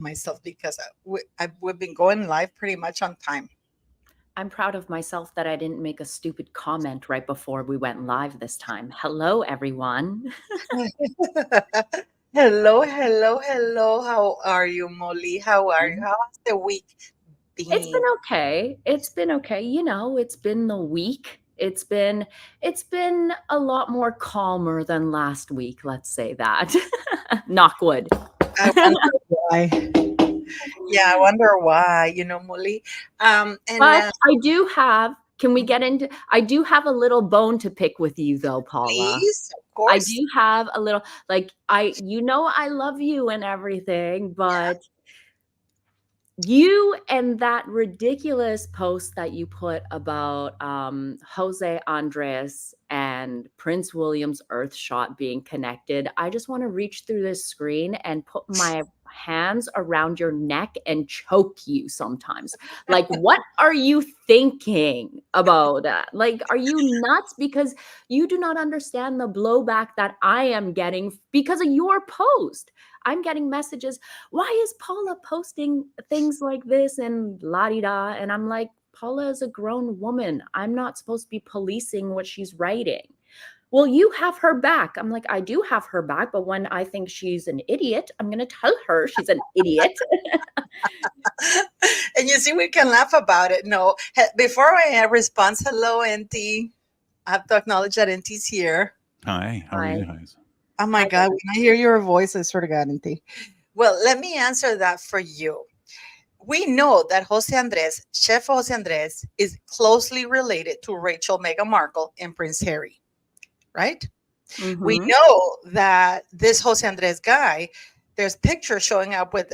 myself because we've been going live pretty much on time. I'm proud of myself that I didn't make a stupid comment right before we went live this time. Hello, everyone. Hello, hello, hello. How are you, Molly? How are you? How has the week It's been been? okay. It's been okay. It's been the week. It's been a lot more calmer than last week, let's say that. Knock wood. I wonder why. Yeah, I wonder why, Molly. And But I do have, can we get into, I do have a little bone to pick with you though, Paula. please, of I course. do have a little, I love you and everything, Yeah. but you and that ridiculous post that you put about Jose Andres and Prince William's Earthshot being connected, I just want to reach through this screen and put my hands around your neck and choke you sometimes. Like, what are you thinking about that? Like, are you nuts? Because you do not understand the blowback that I am getting because of your post. I'm getting messages, why is Paula posting things like this and la di da? And I'm like, Paula is a grown woman. I'm not supposed to be policing what she's writing. Well, you have her back. I'm like, I do have her back, but when I think she's an idiot, I'm going to tell her she's an idiot. And you see, we can laugh about it. No, before I respond, hello, Enty. I have to acknowledge that Enty's here. Hi, how are Hi. you guys? Oh my Hi God, there. when I hear your voice, I swear to God, Enty. Well, let me answer that for you. We know that Jose Andres, Chef Jose Andres, is closely related to Rachel Meghan Markle and Prince Harry, right? We Mm-hmm. know that this Jose Andres guy, there's pictures showing up with,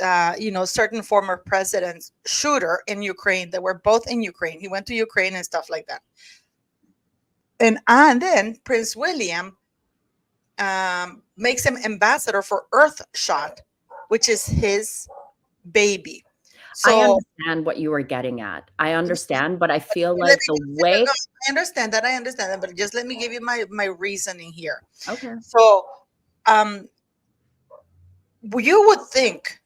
certain former presidents shooter in Ukraine that were both in Ukraine. He went to Ukraine and stuff like that. And then Prince William makes him ambassador for Earthshot, which is his baby. I So understand what you were getting at. I understand, but I feel let like me the just way. no, I understand that, but just let me give you my reasoning here. Okay. So um you would think,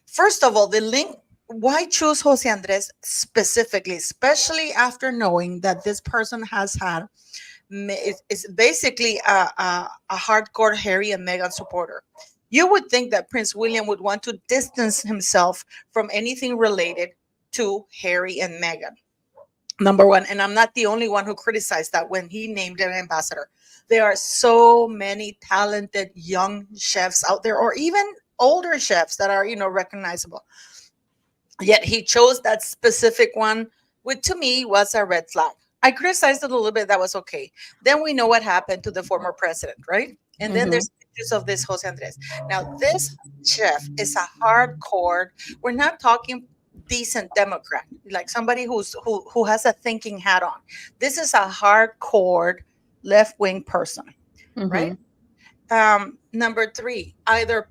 first of all, the link, why choose Jose Andres specifically, especially after knowing that this person has had is basically a hardcore Harry and Meghan supporter. You would think that Prince William would want to distance himself from anything related to Harry and Meghan. Number one, and I'm not the only one who criticized that when he named an ambassador. There are so many talented young chefs out there, or even older chefs that are, recognizable. Yet he chose that specific one, which to me was a red flag. I criticized it a little bit. That was okay. Then we know what happened to the former president, right? And then Mm-hmm. there's pictures of this Jose Andres. Now, this chef is a hardcore. We're not talking decent Democrat, like somebody who has a thinking hat on. This is a hardcore left wing person, right? Mm-hmm. Number three, either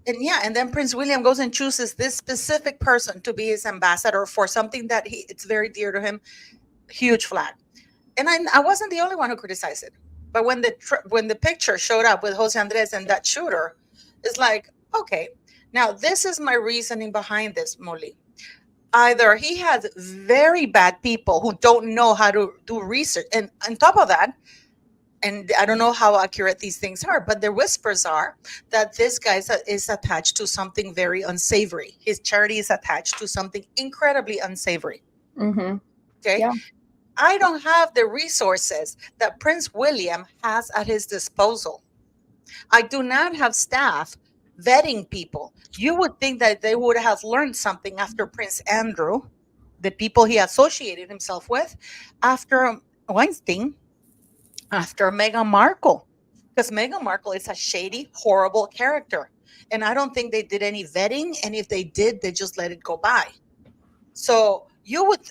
and then Prince William goes and chooses this specific person to be his ambassador for something that it's very dear to him. Huge flag. And I wasn't the only one who criticized it. But when the picture showed up with Jose Andres and that shooter, it's like, okay, now this is my reasoning behind this, Molly. Either he has very bad people who don't know how to do research, and on top of that, and I don't know how accurate these things are, but the whispers are that this guy is attached to something very unsavory. His charity is attached to something incredibly unsavory. Mm-hmm. Okay. Yeah. I don't have the resources that Prince William has at his disposal. I do not have staff vetting people. You would think that they would have learned something after Prince Andrew, the people he associated himself with, after Weinstein, after Meghan Markle, because Meghan Markle is a shady, horrible character. And I don't think they did any vetting. And if they did, they just let it go by. So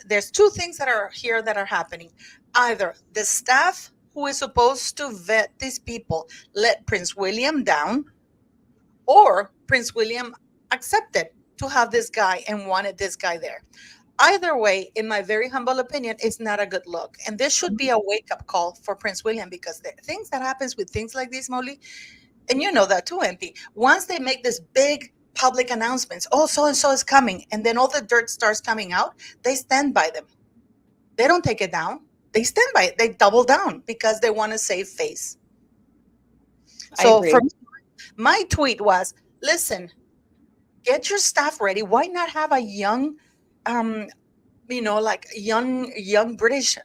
there's two things that are here that are happening. Either the staff who is supposed to vet these people let Prince William down, or Prince William accepted to have this guy and wanted this guy there. Either way, in my very humble opinion, it's not a good look. And this should be a wake-up call for Prince William, because the things that happens with things like this, Molly, and you know that too, Enty. Once they make this big public announcements. Oh, so and so is coming. And then all the dirt starts coming out. They stand by them. They don't take it down. They stand by it. They double down because they want to save face. I So agree. for my tweet was, listen, get your staff ready. Why not have a young, um, like young British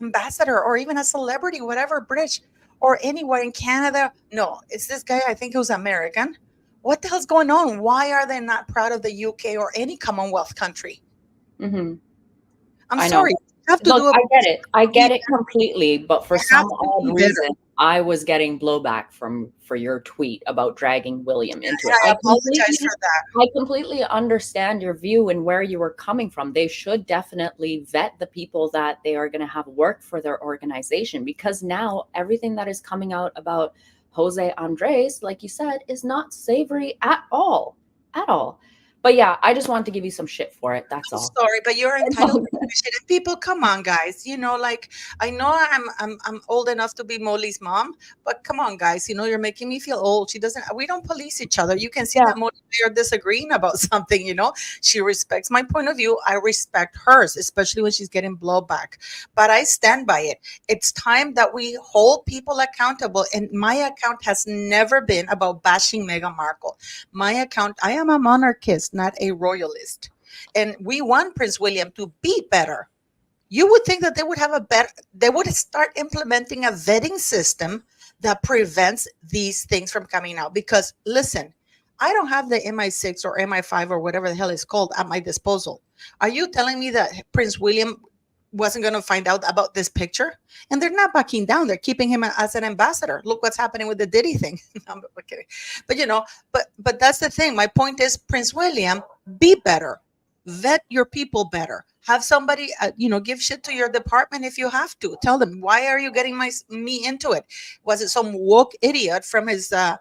ambassador or even a celebrity, whatever, British or anywhere in Canada? No, it's this guy. I think he was American. What the hell's going on? Why are they not proud of the UK or any Commonwealth country? Mm-hmm. I'm I know. sorry. You have to Look, do a I get it. I be get it completely. But for You have some to odd be better. reason, I was getting blowback for your tweet about dragging William into it. I apologize for that. I completely understand your view and where you were coming from. They should definitely vet the people that they are going to have work for their organization, because now everything that is coming out about Jose Andres, like you said, is not savory at all. At all. But yeah, I just wanted to give you some shit for it. That's I'm all. sorry, but you're entitled to appreciate it. People, come on, guys. Like I know I'm old enough to be Molly's mom, but come on, guys. You're making me feel old. She doesn't. We don't police each other. You can see Yeah. that Molly and I are disagreeing about something. She respects my point of view. I respect hers, especially when she's getting blowback. But I stand by it. It's time that we hold people accountable. And my account has never been about bashing Meghan Markle. My account. I am a monarchist, not a royalist. And we want Prince William to be better. You would think that they would start implementing a vetting system that prevents these things from coming out. Because listen, I don't have the MI6 or MI5 or whatever the hell it's called at my disposal. Are you telling me that Prince William wasn't going to find out about this picture? And they're not backing down. They're keeping him as an ambassador. Look what's happening with the Diddy thing. I'm kidding. But that's the thing. My point is, Prince William, be better. Vet your people better. Have somebody, give shit to your department if you have to. Tell them, why are you getting me into it? Was it some woke idiot from his PA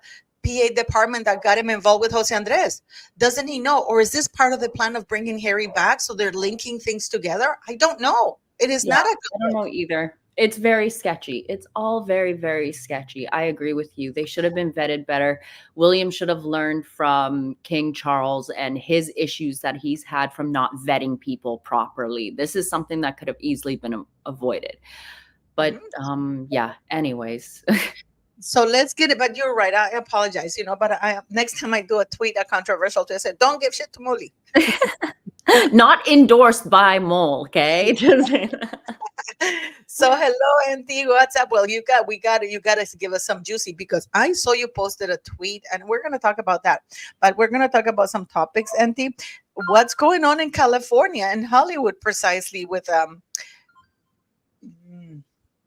department that got him involved with Jose Andres? Doesn't he know? Or is this part of the plan of bringing Harry back? So they're linking things together? I don't know. It is not a I don't know either. It's very sketchy. It's all very, very sketchy. I agree with you. They should have been vetted better. William should have learned from King Charles and his issues that he's had from not vetting people properly. This is something that could have easily been avoided. But yeah, anyways. So let's get it. But you're right. I apologize, but next time I do a tweet, a controversial tweet, I say, don't give shit to Molly. Not endorsed by Mole, okay? Just So hello, Enty, what's up? Well, you got to give us some juicy, because I saw you posted a tweet, and we're going to talk about that. But we're going to talk about some topics, Enty. What's going on in California and Hollywood precisely with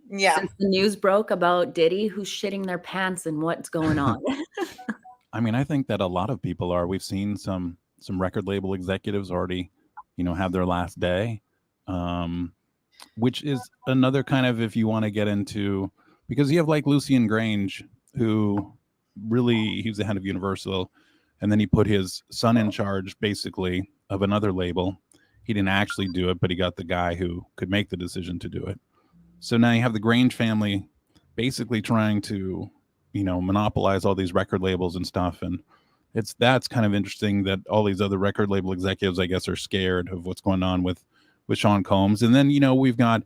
yeah. Since the news broke about Diddy, who's shitting their pants and what's going on. I mean, I think that a lot of people are. We've seen some record label executives already, have their last day, which is another kind of, if you want to get into, because you have like Lucian Grange, who really, he was the head of Universal, and then he put his son in charge, basically, of another label. He didn't actually do it, but he got the guy who could make the decision to do it. So now you have the Grange family basically trying to, monopolize all these record labels and stuff. And that's kind of interesting that all these other record label executives, I guess, are scared of what's going on with Sean Combs. And then, we've got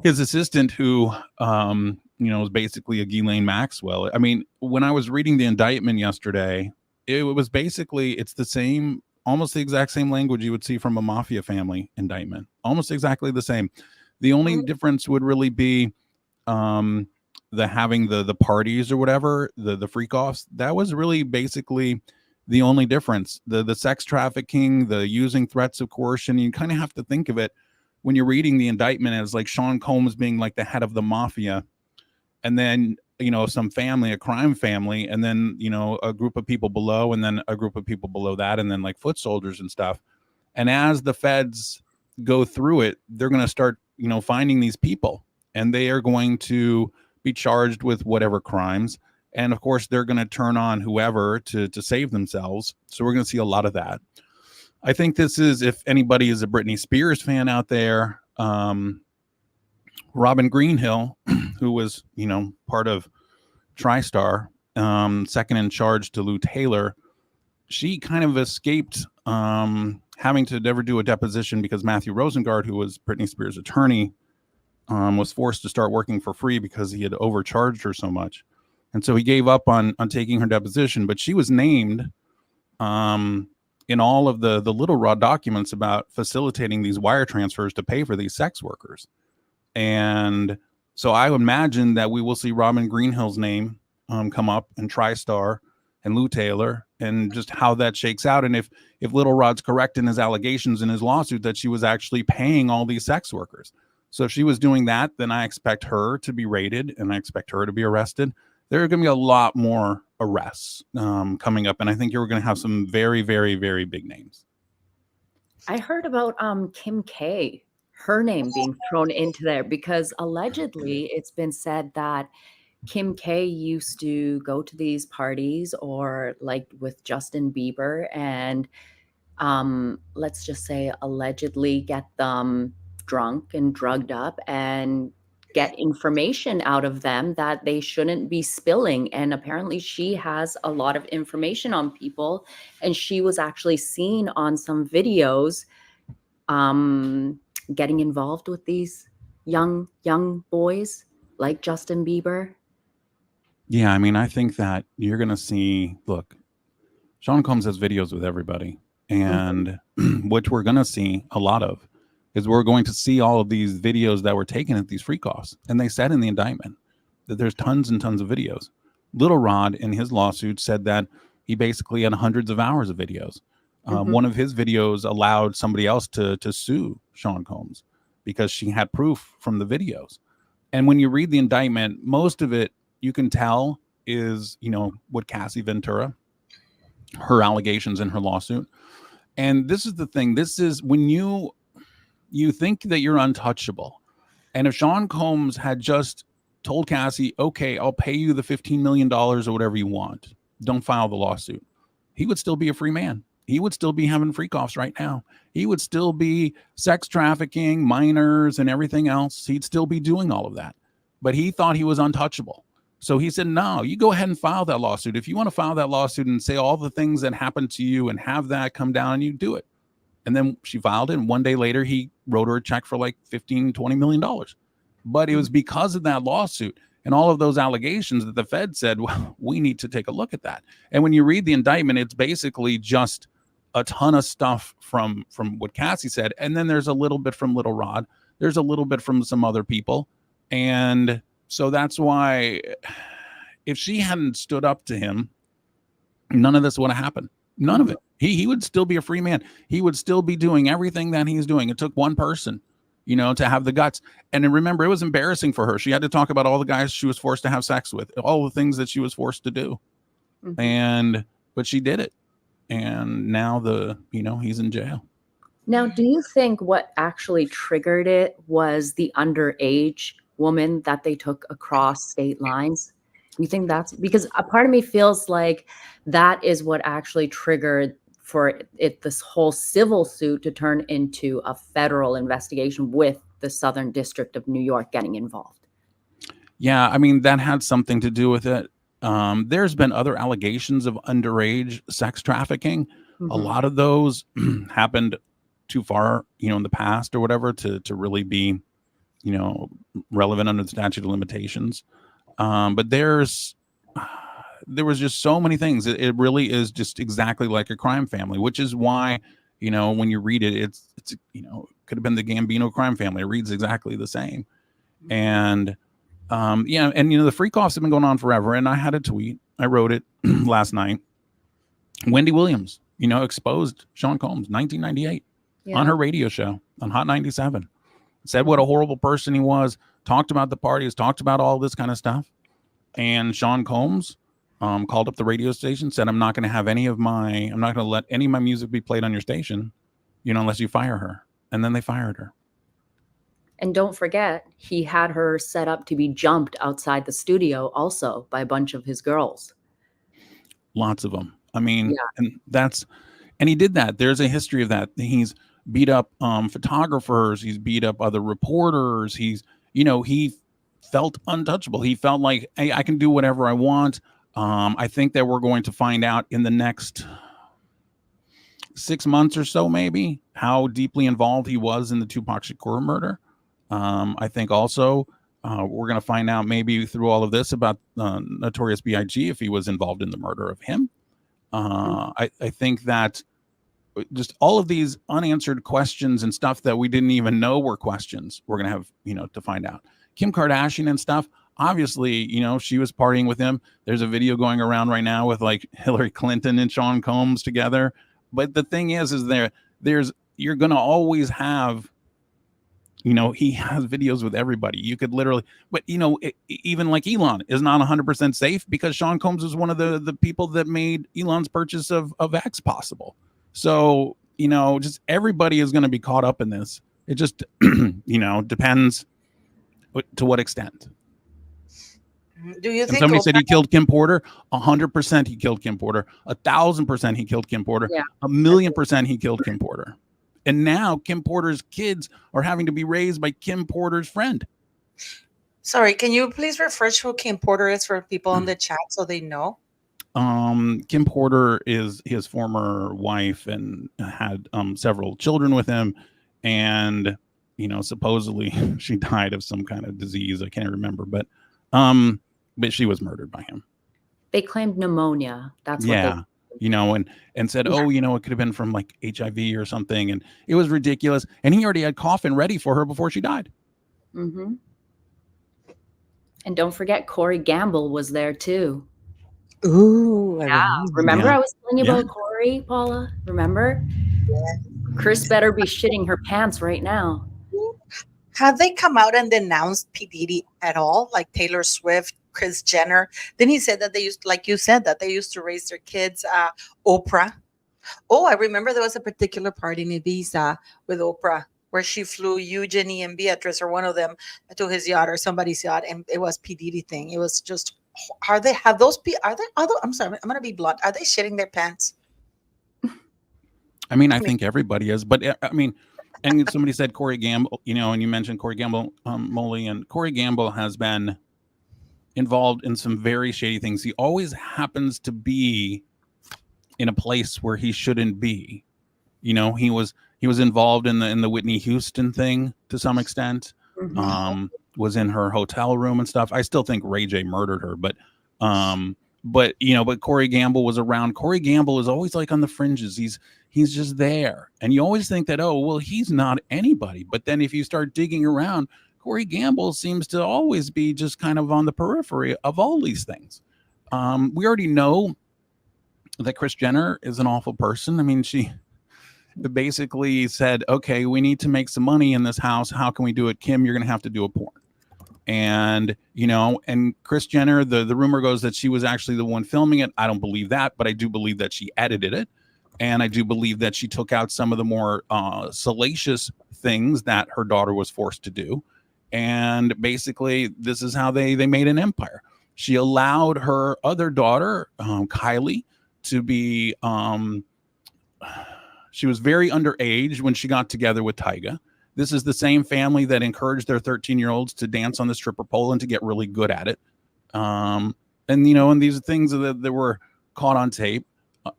his assistant who, is basically a Ghislaine Maxwell. I mean, when I was reading the indictment yesterday, it was basically, it's the same, almost the exact same language you would see from a mafia family indictment. Almost exactly the same. The only difference would really be the having the parties or whatever, the freak offs. That was really basically the only difference. The sex trafficking, the using threats of coercion. You kind of have to think of it when you're reading the indictment as like Sean Combs being like the head of the mafia, and then some family, a crime family, and then a group of people below, and then a group of people below that, and then like foot soldiers and stuff. And as the feds go through it, they're going to start finding these people, and they are going to be charged with whatever crimes, and of course they're going to turn on whoever to save themselves. So we're going to see a lot of that. I think this is, if anybody is a Britney Spears fan out there, Robin Greenhill, who was part of TriStar, second in charge to Lou Taylor, she kind of escaped having to never do a deposition because Matthew Rosengart, who was Britney Spears' attorney, was forced to start working for free because he had overcharged her so much. And so he gave up on taking her deposition, but she was named in all of the Little Rod documents about facilitating these wire transfers to pay for these sex workers. And so I would imagine that we will see Robin Greenhill's name come up, and TriStar and Lou Taylor, and just how that shakes out. And if Little Rod's correct in his allegations in his lawsuit that she was actually paying all these sex workers. So if she was doing that, then I expect her to be raided and I expect her to be arrested. There are going to be a lot more arrests coming up. And I think you're going to have some very, very, very big names. I heard about Kim K, her name being thrown into there because allegedly it's been said that Kim K used to go to these parties or like with Justin Bieber and let's just say allegedly get them drunk and drugged up and get information out of them that they shouldn't be spilling. And apparently she has a lot of information on people. And she was actually seen on some videos getting involved with these young boys like Justin Bieber. Yeah, I mean, I think that you're going to see, look, Sean Combs has videos with everybody. And what we're going to see a lot of is we're going to see all of these videos that were taken at these freak-offs. And they said in the indictment that there's tons and tons of videos. Little Rod in his lawsuit said that he basically had hundreds of hours of videos. One of his videos allowed somebody else to sue Sean Combs because she had proof from the videos. And when you read the indictment, most of it you can tell is, what Cassie Ventura, her allegations in her lawsuit. And this is the thing. This is when you think that you're untouchable. And if Sean Combs had just told Cassie, okay, I'll pay you the $15 million or whatever you want, don't file the lawsuit, he would still be a free man. He would still be having freak-offs right now. He would still be sex trafficking, minors, and everything else. He'd still be doing all of that. But he thought he was untouchable. So he said, no, you go ahead and file that lawsuit. If you want to file that lawsuit and say all the things that happened to you and have that come down, you do it. And then she filed it. And one day later, he wrote her a check for like $15-20 million. But it was because of that lawsuit and all of those allegations that the Fed said, well, we need to take a look at that. And when you read the indictment, it's basically just a ton of stuff from what Cassie said. And then there's a little bit from Little Rod. There's a little bit from some other people. And so that's why if she hadn't stood up to him, none of this would have happened. None of it. He would still be a free man. He would still be doing everything that he's doing. It took one person, to have the guts. And then remember, it was embarrassing for her. She had to talk about all the guys she was forced to have sex with, all the things that she was forced to do. But she did it. And now he's in jail. Now, do you think what actually triggered it was the underage woman that they took across state lines? You think that's because a part of me feels like that is what actually triggered for this whole civil suit to turn into a federal investigation with the Southern District of New York getting involved? Yeah, I mean, that had something to do with it. There's been other allegations of underage sex trafficking. A lot of those happened too far, in the past or whatever to really be, relevant under the statute of limitations. But there was just so many things. It really is just exactly like a crime family, which is why, when you read it, it's could have been the Gambino crime family. It reads exactly the same. And the freak-offs have been going on forever. And I had a tweet. I wrote it last night. Wendy Williams, exposed Sean Combs, 1998, on her radio show on Hot 97. Said what a horrible person he was, talked about the parties, talked about all this kind of stuff. And Sean Combs called up the radio station, said, I'm not going to let any of my music be played on your station, unless you fire her. And then they fired her. And don't forget, he had her set up to be jumped outside the studio also by a bunch of his girls. Lots of them. I mean, and he did that. There's a history of that. He's beat up photographers. He's beat up other reporters. He felt untouchable. He felt like, hey, I can do whatever I want. I think that we're going to find out in the next 6 months or so, maybe, how deeply involved he was in the Tupac Shakur murder. I think also we're going to find out maybe through all of this about Notorious B.I.G. if he was involved in the murder of him. I think that just all of these unanswered questions and stuff that we didn't even know were questions, we're going to have, to find out. Kim Kardashian and stuff, obviously, she was partying with him. There's a video going around right now with like Hillary Clinton and Sean Combs together. But the thing is you're going to always have, he has videos with everybody. You could literally, but even like Elon is not 100% safe because Sean Combs is one of the people that made Elon's purchase of X possible. So, just everybody is going to be caught up in this. It just, depends to what extent. Do you think somebody said he killed Kim Porter? 100% he killed Kim Porter. 1,000% he killed Kim Porter. 1,000,000% he killed Kim Porter. And now Kim Porter's kids are having to be raised by Kim Porter's friend. Sorry, can you please refresh who Kim Porter is for people in the chat so they know? Kim Porter is his former wife and had several children with him. And, supposedly she died of some kind of disease. I can't remember, but she was murdered by him. They claimed pneumonia. That's what they and said, it could have been from like HIV or something. And it was ridiculous. And he already had coffin ready for her before she died. Mm-hmm. And don't forget, Corey Gamble was there too. Ooh, remember I was telling you about Corey, Paula? Remember? Yeah. Chris better be shitting her pants right now. Have they come out and denounced P. Diddy at all? Like Taylor Swift, Kris Jenner? Then he said that they used, like you said, that they used to raise their kids. Oprah. Oh, I remember there was a particular party in Ibiza with Oprah where she flew Eugenie and Beatrice or one of them to his yacht or somebody's yacht, and it was P. Diddy thing. It was just, I'm sorry, I'm going to be blunt. Are they shitting their pants? I mean, I think everybody is, but I mean, and somebody said Corey Gamble, and you mentioned Corey Gamble, Molly, and Corey Gamble has been involved in some very shady things. He always happens to be in a place where he shouldn't be. He was involved in the Whitney Houston thing to some extent. Mm-hmm. Was in her hotel room and stuff. I still think Ray J murdered her, but Corey Gamble was around. Corey Gamble is always like on the fringes. He's just there. And you always think that, he's not anybody. But then if you start digging around, Corey Gamble seems to always be just kind of on the periphery of all these things. We already know that Kris Jenner is an awful person. I mean, she basically said, okay, we need to make some money in this house. How can we do it? Kim, you're going to have to do a porn. And, and Kris Jenner, the rumor goes that she was actually the one filming it. I don't believe that, but I do believe that she edited it. And I do believe that she took out some of the more salacious things that her daughter was forced to do. And basically, this is how they made an empire. She allowed her other daughter, Kylie, to be, she was very underage when she got together with Tyga. This is the same family that encouraged their 13-year-olds to dance on the stripper pole and to get really good at it. And these are things that were caught on tape.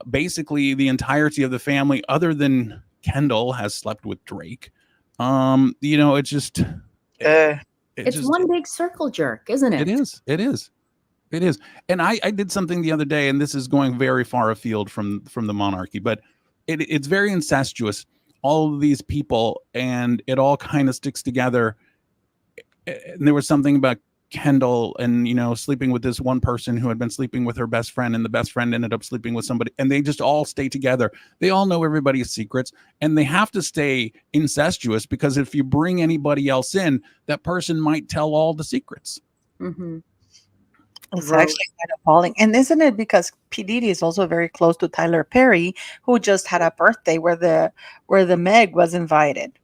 Basically, the entirety of the family, other than Kendall, has slept with Drake. It's just... It's one big circle jerk, isn't it? It is. And I did something the other day, and this is going very far afield from the monarchy, but it's very incestuous. All of these people, and it all kind of sticks together. And there was something about Kendall and, sleeping with this one person who had been sleeping with her best friend, and the best friend ended up sleeping with somebody, and they just all stay together. They all know everybody's secrets, and they have to stay incestuous because if you bring anybody else in, that person might tell all the secrets. Mm-hmm. It's actually kind of appalling. And isn't it because P. Diddy is also very close to Tyler Perry, who just had a birthday where the Meg was invited?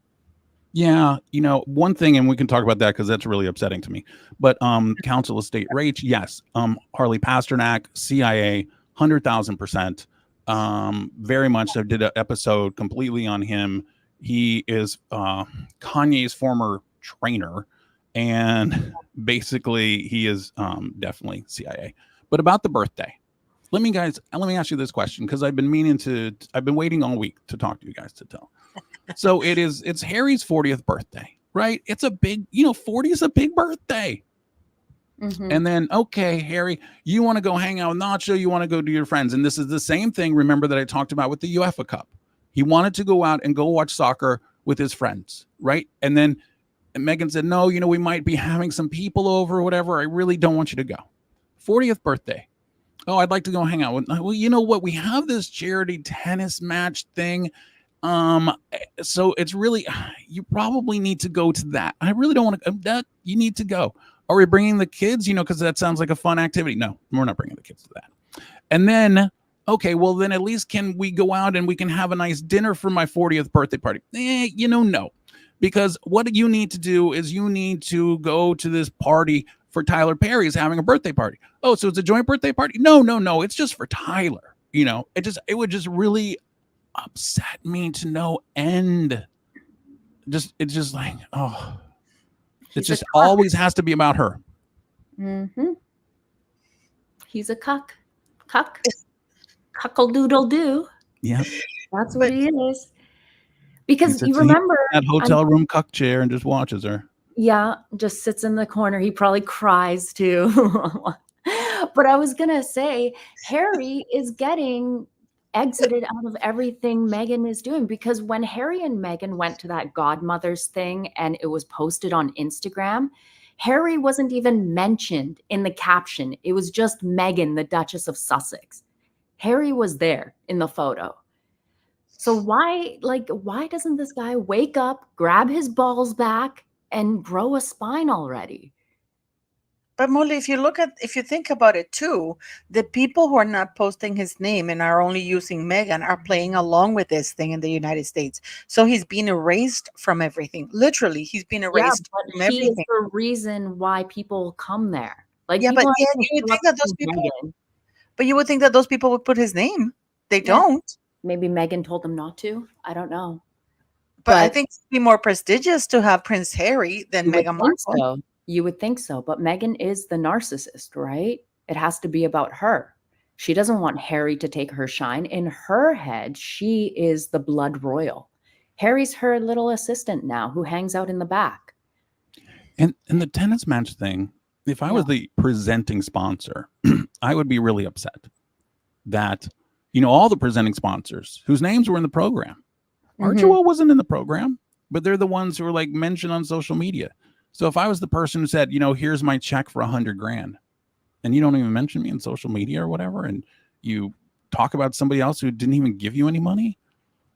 Yeah, one thing, and we can talk about that because that's really upsetting to me. But Council of State Rach, yes. Harley Pasternak, CIA, 100,000%. Very much. I did an episode completely on him. He is Kanye's former trainer, and basically he is definitely CIA. But about the birthday, let me ask you this question, because I've been waiting all week to talk to you guys to tell. So it's Harry's 40th birthday, right? It's a big, 40 is a big birthday. Mhm. And then, okay, Harry, you want to go hang out with Nacho, you want to go do your friends. And this is the same thing, remember, that I talked about with the UEFA Cup. He wanted to go out and go watch soccer with his friends, right? And then Meghan said, no, we might be having some people over or whatever. I really don't want you to go. 40th birthday. Oh, I'd like to go hang out with. Well, you know what? We have this charity tennis match thing. So it's really, you probably need to go to that. I really don't want to. That you need to go. Are we bringing the kids? Because that sounds like a fun activity. No, we're not bringing the kids to that. And then, okay, well then at least can we go out and we can have a nice dinner for my 40th birthday party? No, because what you need to do is you need to go to this party for Tyler Perry's having a birthday party. Oh, so it's a joint birthday party? No, it's just for Tyler. It would just really upset me to no end. It's just like, oh, it just always has to be about her. Mm-hmm. He's a cuck. Cuckle-doodle-doo. Yeah. That's what he is. Because you remember that hotel room cuck chair and just watches her. Yeah, just sits in the corner. He probably cries too. But I was going to say, Harry is getting exited out of everything Meghan is doing, because when Harry and Meghan went to that godmother's thing and it was posted on Instagram, Harry wasn't even mentioned in the caption. It was just Meghan, the Duchess of Sussex. Harry was there in the photo. So why doesn't this guy wake up, grab his balls back, and grow a spine already? But Molly, if you think about it too, the people who are not posting his name and are only using Meghan are playing along with this thing in the United States. So he's being erased from everything. Literally, he's been erased but from he everything. is the reason why people come there. Like, yeah, people but aren't you would gonna think show that up those to people. Meghan. But you would think that those people would put his name. They Yeah. don't. Maybe Meghan told them not to. I don't know. But I think it'd be more prestigious to have Prince Harry than you would Meghan think Markle. so. You would think so. But Meghan is the narcissist, right? It has to be about her. She doesn't want Harry to take her shine. In her head, she is the blood royal. Harry's her little assistant now who hangs out in the back. And the tennis match thing, if I was the presenting sponsor, I would be really upset that, all the presenting sponsors whose names were in the program, Archewell wasn't in the program, but they're the ones who were like mentioned on social media. So if I was the person who said, here's my check for $100,000, and you don't even mention me in social media or whatever, and you talk about somebody else who didn't even give you any money.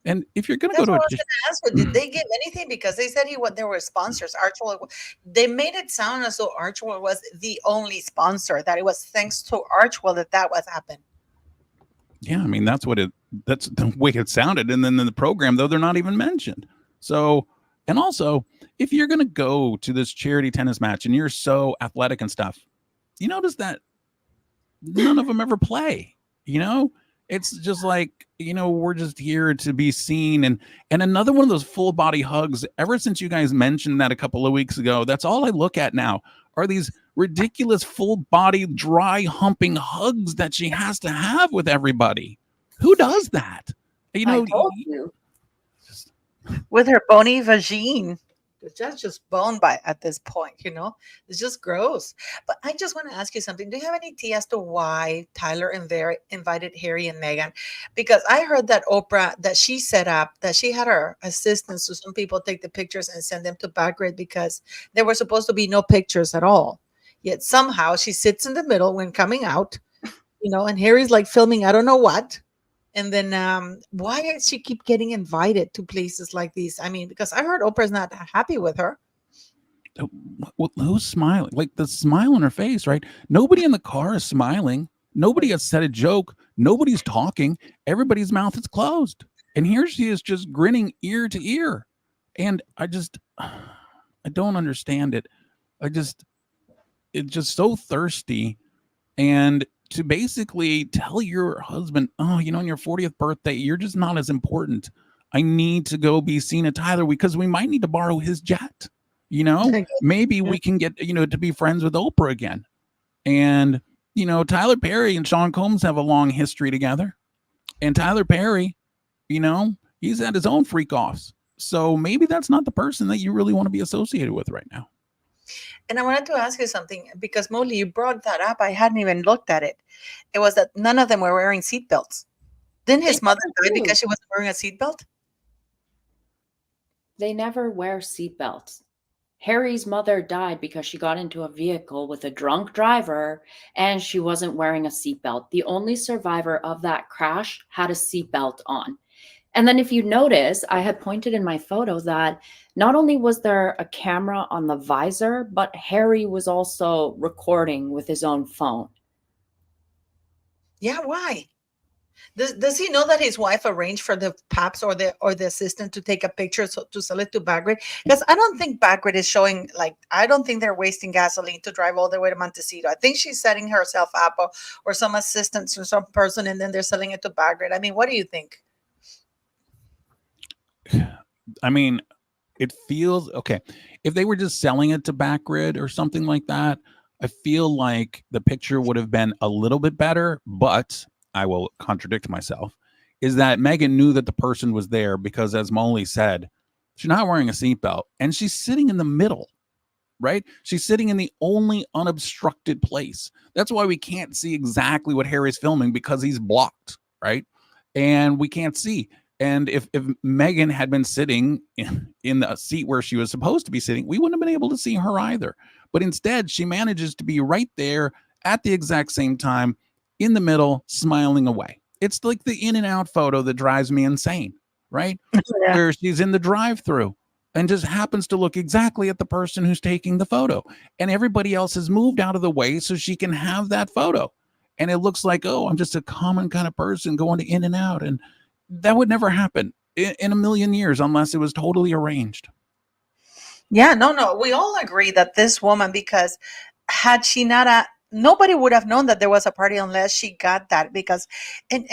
And if you're going to go to I was going to ask you, did they give anything? Because they said there were sponsors. Archewell, they made it sound as though Archewell was the only sponsor, that it was thanks to Archewell that was happened. Yeah, I mean, that's the way it sounded. And then in the program, though, they're not even mentioned. So, and also, if you're going to go to this charity tennis match and you're so athletic and stuff, you notice that none of them ever play, It's just like, we're just here to be seen. And another one of those full body hugs, ever since you guys mentioned that a couple of weeks ago, that's all I look at now are these ridiculous full body dry humping hugs that she has to have with everybody. Who does that? I told you. With her bony vagine. That's just bone by at this point, it's just gross. But I just want to ask you something. Do you have any tea as to why Tyler invited Harry and Meghan? Because I heard that Oprah, that she set up, that she had her assistants, so some people take the pictures and send them to Bagrid because there were supposed to be no pictures at all. Yet somehow she sits in the middle when coming out, and Harry's like filming I don't know what. And then why does she keep getting invited to places like these? I mean, because I heard Oprah's not happy with her. Well, who's smiling? Like the smile on her face, right? Nobody in the car is smiling. Nobody has said a joke. Nobody's talking. Everybody's mouth is closed. And here she is just grinning ear to ear. And I don't understand it. It's just so thirsty. And to basically tell your husband, on your 40th birthday, you're just not as important. I need to go be seen at Tyler because we might need to borrow his jet. Maybe we can get, to be friends with Oprah again. And Tyler Perry and Sean Combs have a long history together. And Tyler Perry, he's had his own freak offs. So maybe that's not the person that you really want to be associated with right now. And I wanted to ask you something because Molly, you brought that up. I hadn't even looked at it. It was that none of them were wearing seatbelts. Didn't his mother die because she wasn't wearing a seatbelt? They never wear seatbelts. Harry's mother died because she got into a vehicle with a drunk driver and she wasn't wearing a seatbelt. The only survivor of that crash had a seatbelt on. And then if you notice, I had pointed in my photo that not only was there a camera on the visor, but Harry was also recording with his own phone. Yeah, why? Does he know that his wife arranged for the paps or the assistant to take a picture to sell it to Bagrid? Because I don't think Bagrid is showing, like, I don't think they're wasting gasoline to drive all the way to Montecito. I think she's setting herself up or some assistant or some person, and then they're selling it to Bagrid. I mean, what do you think? I mean, it feels okay. If they were just selling it to Backgrid or something like that, I feel like the picture would have been a little bit better, but I will contradict myself, is that Meghan knew that the person was there because, as Molly said, she's not wearing a seatbelt and she's sitting in the middle, right? She's sitting in the only unobstructed place. That's why we can't see exactly what Harry's filming, because he's blocked, right? And we can't see. And if Meghan had been sitting in the seat where she was supposed to be sitting, we wouldn't have been able to see her either. But instead, she manages to be right there at the exact same time, in the middle, smiling away. It's like the in and out photo that drives me insane, right? Yeah. Where she's in the drive-through and just happens to look exactly at the person who's taking the photo. And everybody else has moved out of the way so she can have that photo. And it looks like, oh, I'm just a common kind of person going to in and out. And that would never happen in a million years unless it was totally arranged. Yeah, no. We all agree that this woman, because had she not, nobody would have known that there was a party unless she got that. Because, and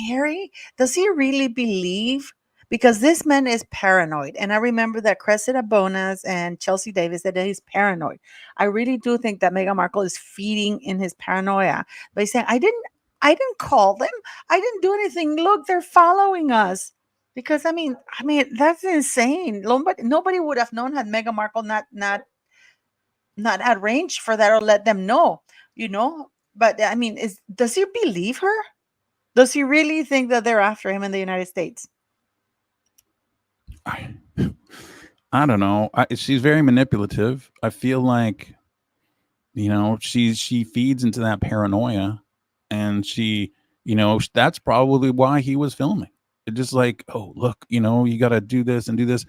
Harry, does he really believe? Because this man is paranoid. And I remember that Cressida Bonas and Chelsea Davis said that he's paranoid. I really do think that Meghan Markle is feeding in his paranoia by saying, I didn't call them. I didn't do anything. Look, they're following us. Because I mean, that's insane. Nobody would have known had Meghan Markle not arranged for that or let them know, But I mean, does he believe her? Does he really think that they're after him in the United States? I don't know. She's very manipulative. I feel like, she feeds into that paranoia, and she, that's probably why he was filming. It's just like, oh, look, you got to do this and do this.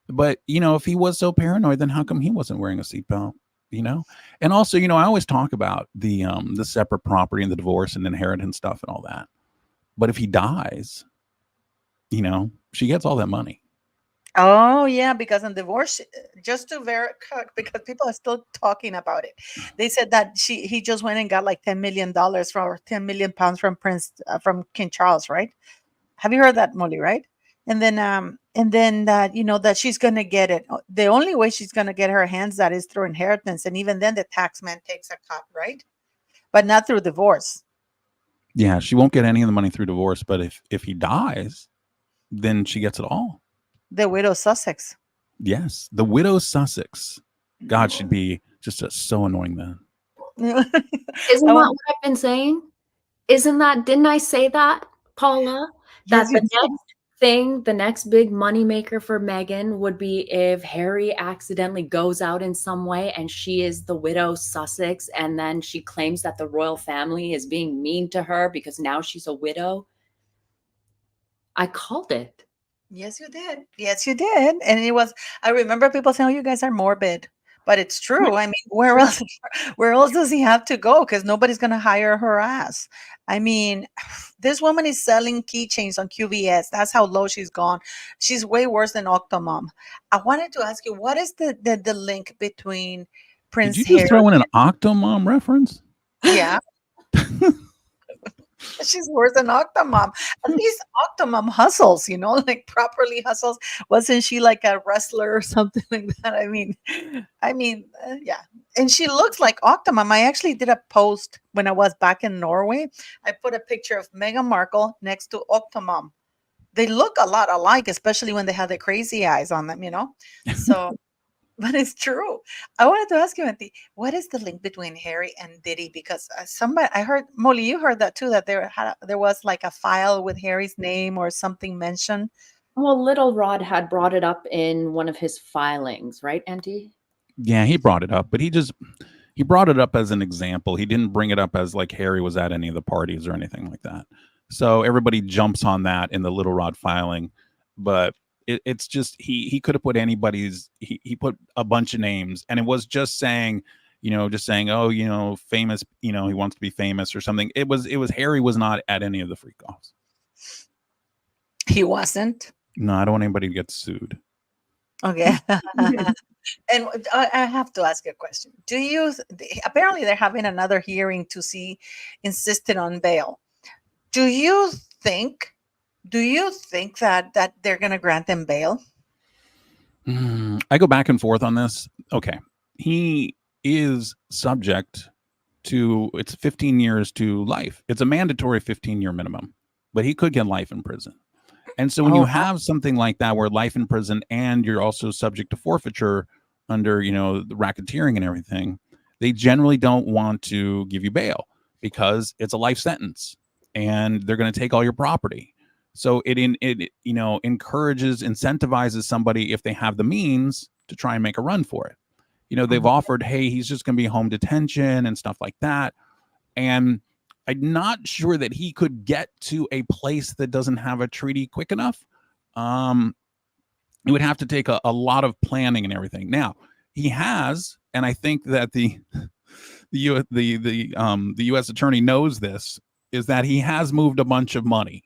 But, if he was so paranoid, then how come he wasn't wearing a seatbelt? And also, I always talk about the separate property and the divorce and inheritance stuff and all that. But if he dies, she gets all that money. Oh yeah, because in divorce, just to verify, because people are still talking about it. They said that he just went and got like $10 million or 10 million pounds from from King Charles, right? Have you heard that, Molly? Right? And then that that she's gonna get it. The only way she's gonna get her hands that is through inheritance, and even then the tax man takes a cut, right? But not through divorce. Yeah, she won't get any of the money through divorce, but if he dies, then she gets it all. The widow Sussex. Yes, the widow Sussex. God, she'd be just so annoying then. Isn't that what I've been saying? Didn't I say that, Paula? That the next big moneymaker for Meghan would be if Harry accidentally goes out in some way and she is the widow Sussex, and then she claims that the royal family is being mean to her because now she's a widow. I called it. Yes, you did. Yes, you did. And I remember people saying, oh, you guys are morbid. But it's true. I mean, where else does he have to go? Because nobody's going to hire her ass. I mean, this woman is selling keychains on QVS. That's how low she's gone. She's way worse than Octomom. I wanted to ask you, what is the link between Prince Did you just Harry? throw in an Octomom reference? Yeah. She's worse than Octomom. At least Octomom hustles, like properly hustles. Wasn't she like a wrestler or something like that? Yeah. And she looks like Octomom. I actually did a post when I was back in Norway. I put a picture of Meghan Markle next to Octomom. They look a lot alike, especially when they have the crazy eyes on them. So but it's true. I wanted to ask you, Enty, what is the link between Harry and Diddy? Because somebody, I heard, Molly, you heard that too, that there was like a file with Harry's name or something mentioned. Well, Little Rod had brought it up in one of his filings, right, Enty? Yeah, he brought it up, but he brought it up as an example. He didn't bring it up as like Harry was at any of the parties or anything like that. So everybody jumps on that in the Little Rod filing, but it's just he could have put anybody's. He put a bunch of names, and it was just saying, just saying, oh, famous. He wants to be famous or something. It was Harry was not at any of the freak offs. He wasn't. No, I don't want anybody to get sued. Okay. And I have to ask you a question. Apparently they're having another hearing to see insisted on bail. Do you think that they're going to grant them bail? I go back and forth on this. Okay. He is subject to, it's 15 years to life. It's a mandatory 15-year minimum, but he could get life in prison. And so when you have something like that, where life in prison and you're also subject to forfeiture under, the racketeering and everything, they generally don't want to give you bail because it's a life sentence and they're going to take all your property. So it encourages, incentivizes somebody, if they have the means, to try and make a run for it. They've offered, hey, he's just going to be home detention and stuff like that. And I'm not sure that he could get to a place that doesn't have a treaty quick enough. It would have to take a lot of planning and everything. Now he has, and I think that the U.S. attorney knows this, is that he has moved a bunch of money.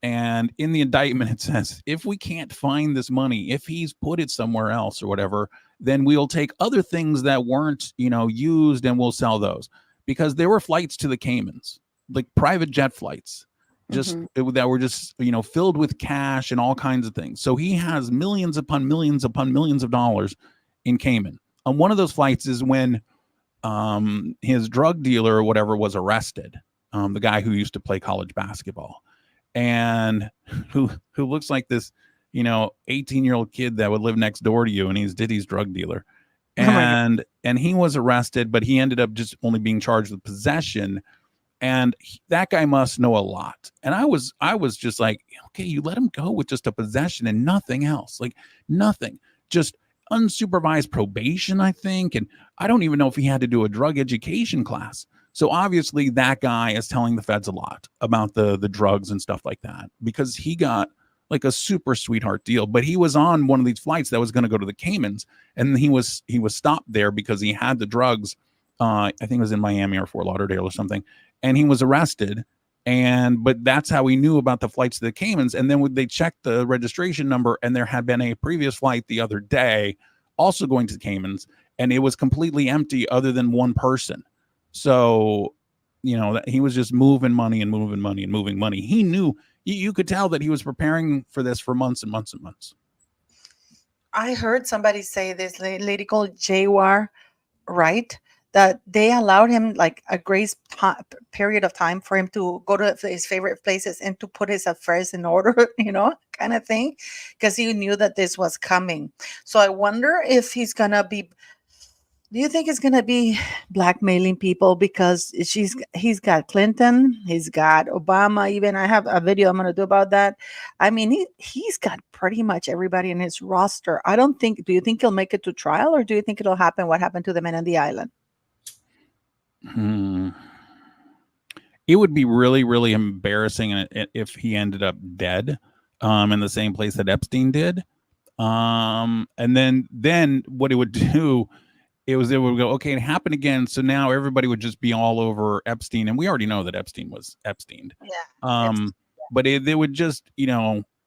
And in the indictment, it says, if we can't find this money, if he's put it somewhere else or whatever, then we'll take other things that weren't, used, and we'll sell those. Because there were flights to the Caymans, like private jet flights, that were just, filled with cash and all kinds of things. So he has millions upon millions upon millions of dollars in Cayman. On one of those flights is when his drug dealer or whatever was arrested, the guy who used to play college basketball, and who looks like this, 18-year-old kid that would live next door to you, and he's Diddy's drug dealer. And he was arrested, but he ended up just only being charged with possession. And that guy must know a lot. And I was just like, okay, you let him go with just a possession and nothing else, like nothing, just unsupervised probation, I think. And I don't even know if he had to do a drug education class. So obviously that guy is telling the feds a lot about the drugs and stuff like that, because he got like a super sweetheart deal. But he was on one of these flights that was going to go to the Caymans, and he was stopped there because he had the drugs. I think it was in Miami or Fort Lauderdale or something, and he was arrested. But that's how he knew about the flights to the Caymans. And then they checked the registration number, and there had been a previous flight the other day also going to the Caymans, and it was completely empty other than one person. So, that he was just moving money and moving money and moving money. He knew, you could tell that he was preparing for this for months and months and months. I heard somebody say this lady called Jawar, right? That they allowed him like a grace period of time for him to go to his favorite places and to put his affairs in order, kind of thing, because he knew that this was coming. So I wonder if he's going to be, do you think it's going to be blackmailing people? Because he's got Clinton, he's got Obama. Even I have a video I'm going to do about that. I mean, he's got pretty much everybody in his roster. Do you think he'll make it to trial, or do you think it'll happen what happened to the men on the island? It would be really, really embarrassing if he ended up dead in the same place that Epstein did. And then what it would do, it would go, okay, it happened again. So now everybody would just be all over Epstein. And we already know that Epstein was Epsteined. Yeah. But they would just,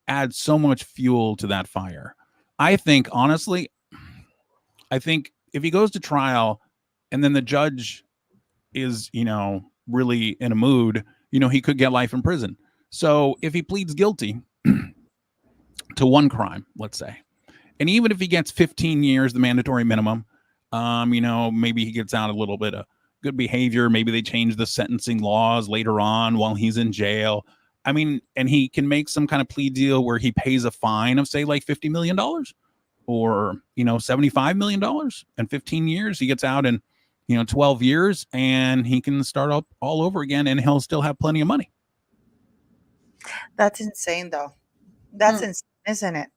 add so much fuel to that fire. I think, honestly, if he goes to trial and then the judge is, really in a mood, he could get life in prison. So if he pleads guilty to one crime, let's say, and even if he gets 15 years, the mandatory minimum, maybe he gets out a little bit of good behavior. Maybe they change the sentencing laws later on while he's in jail. I mean, and he can make some kind of plea deal where he pays a fine of, say, like $50 million or, $75 million, and 15 years. He gets out in, 12 years, and he can start up all over again, and he'll still have plenty of money. That's insane, though. That's insane, isn't it?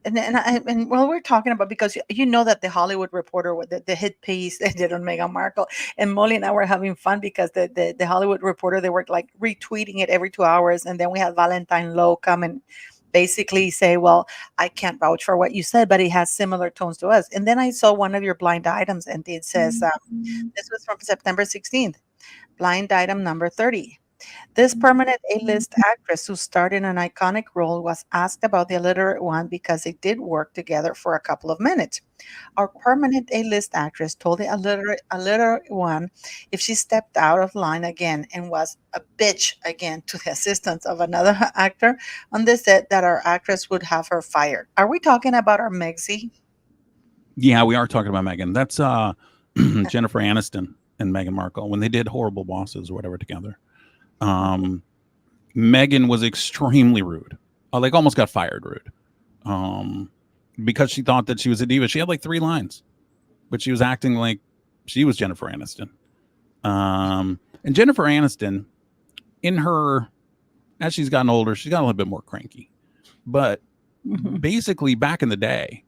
And well, we're talking about, because you know that the Hollywood Reporter with the hit piece they did on Meghan Markle, and Molly and I were having fun because the Hollywood Reporter, they were like retweeting it every 2 hours, and then we had Valentine Lowe come and basically say, well, I can't vouch for what you said, but it has similar tones to us. And then I saw one of your blind items, and it says, this was from September 16th, blind item number 30. This permanent A-list actress who starred in an iconic role was asked about the illiterate one because they did work together for a couple of minutes. Our permanent A-list actress told the illiterate one if she stepped out of line again and was a bitch again to the assistants of another actor on the set, that our actress would have her fired. Are we talking about our Megsy? Yeah, we are talking about Meghan. That's Jennifer Aniston and Meghan Markle when they did Horrible Bosses or whatever together. Meghan was extremely rude, like almost got fired rude, because she thought that she was a diva. She had like 3 lines, but she was acting like she was Jennifer Aniston. And Jennifer Aniston, as she's gotten older, she's got a little bit more cranky. But basically, back in the day,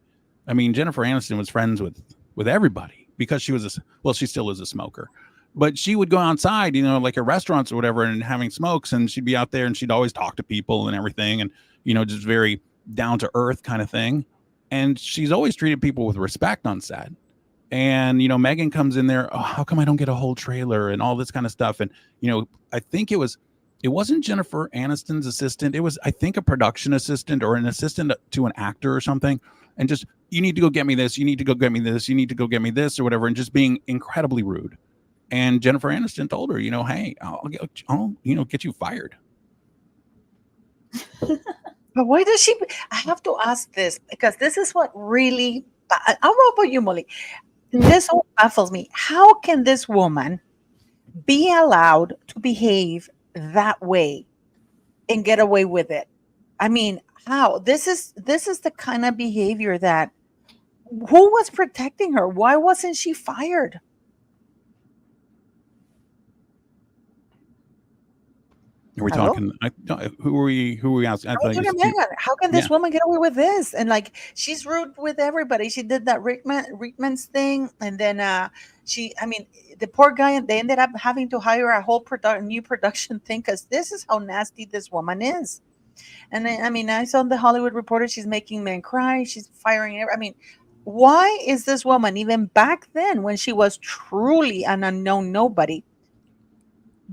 I mean, Jennifer Aniston was friends with everybody because she she still is a smoker. But she would go outside, like at restaurants or whatever, and having smokes, and she'd be out there and she'd always talk to people and everything, and, just very down to earth kind of thing. And she's always treated people with respect on set. And, Meghan comes in there, oh, how come I don't get a whole trailer and all this kind of stuff? And, I think it wasn't Jennifer Aniston's assistant. It was, I think, a production assistant or an assistant to an actor or something. And just, you need to go get me this. You need to go get me this. You need to go get me this or whatever. And just being incredibly rude. And Jennifer Aniston told her, hey, I'll get you fired. But why does she? I have to ask this, because this is what really. I don't know about you, Molly. This all baffles me. How can this woman be allowed to behave that way and get away with it? I mean, how? This is the kind of behavior that. Who was protecting her? Why wasn't she fired? Are we talking? Who are we asking? How can this woman get away with this? And like, she's rude with everybody. She did that Rickman's thing, and then the poor guy. They ended up having to hire a whole new production thing, because this is how nasty this woman is. And then, I saw the Hollywood Reporter. She's making men cry. She's firing. Why is this woman, even back then when she was truly an unknown nobody?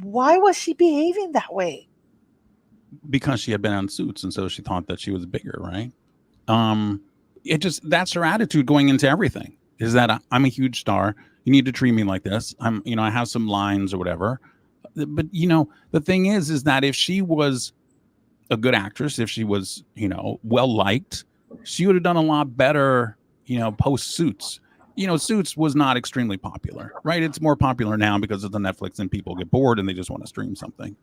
Why was she behaving that way? Because she had been on Suits, and so she thought that she was bigger, right? That's her attitude going into everything, is that I'm a huge star. You need to treat me like this. I have some lines or whatever. But, the thing is that if she was a good actress, if she was, well liked, she would have done a lot better, post Suits. Suits was not extremely popular, right? It's more popular now because of the Netflix, and people get bored and they just want to stream something.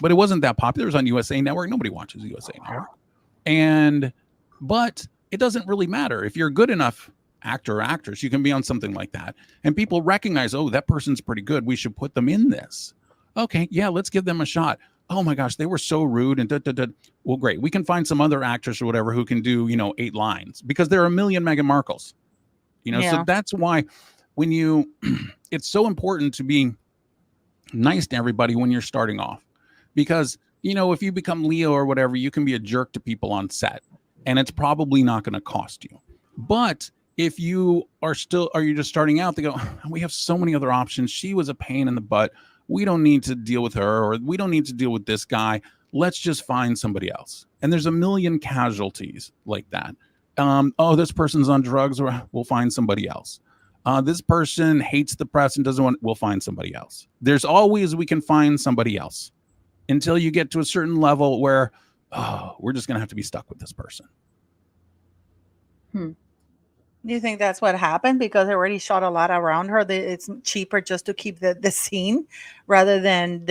But it wasn't that popular. It was on USA Network. Nobody watches USA Network. But it doesn't really matter. If you're a good enough actor or actress, you can be on something like that. And people recognize, oh, that person's pretty good. We should put them in this. Okay, yeah, let's give them a shot. Oh my gosh, they were so rude and Well, great. We can find some other actress or whatever who can do, 8 lines, because there are a million Meghan Markles. So that's why it's so important to be nice to everybody when you're starting off, because, if you become Leo or whatever, you can be a jerk to people on set, and it's probably not going to cost you. But if you are you're just starting out, they go, we have so many other options. She was a pain in the butt. We don't need to deal with her, or we don't need to deal with this guy. Let's just find somebody else. And there's a million casualties like that. This person's on drugs, or we'll find somebody else. This person hates the press and we'll find somebody else. There's always, we can find somebody else. until you get to a certain level where, oh, we're just going to have to be stuck with this person. Do you think that's what happened? Because they already shot a lot around her. It's cheaper just to keep the scene rather than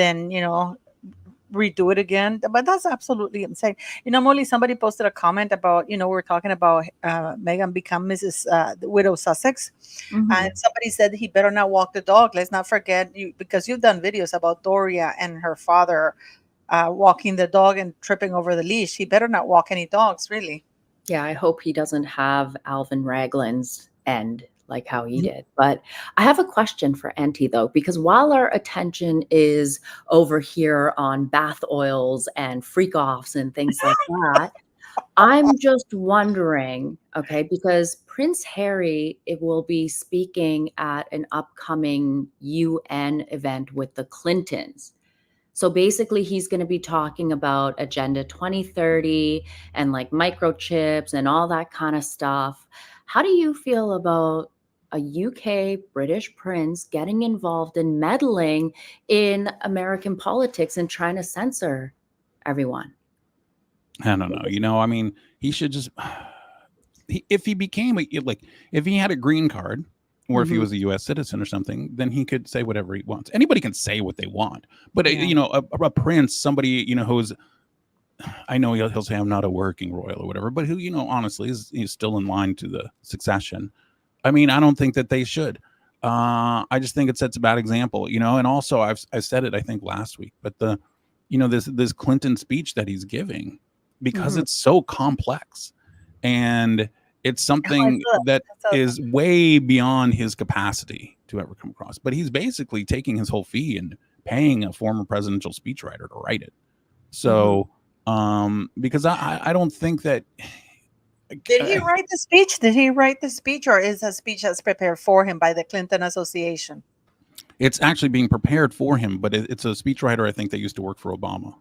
redo it again. But that's absolutely insane. Molly, somebody posted a comment about, we're talking about Meghan become Mrs. The widow Sussex. And somebody said he better not walk the dog. Let's not forget you, because you've done videos about Doria and her father walking the dog and tripping over the leash. He better not walk any dogs, really. Yeah, I hope he doesn't have Alvin Raglan's end like how he did. But I have a question for Enty, though, because while our attention is over here on bath oils and freak-offs and things like that, I'm just wondering, okay, because Prince Harry will be speaking at an upcoming UN event with the Clintons. So basically, he's going to be talking about Agenda 2030 and like microchips and all that kind of stuff. How do you feel about a UK British prince getting involved and meddling in American politics and trying to censor everyone? I don't know. I mean, he should just, if he became if he had a green card, or if he was a U.S. citizen or something, then he could say whatever he wants. Anybody can say what they want, but a prince, somebody who's, I know he'll say I'm not a working royal or whatever, but who honestly he's still in line to the succession. I mean, I don't think that they should. I just think it sets a bad example, And also, I said it I think last week, but this Clinton speech that he's giving, because it's so complex and it's something that is way beyond his capacity to ever come across. But he's basically taking his whole fee and paying a former presidential speechwriter to write it. So, because I don't think that. Did he write the speech? Did he write the speech, or is a speech that's prepared for him by the Clinton Association? It's actually being prepared for him, but it's a speechwriter, I think, that used to work for Obama.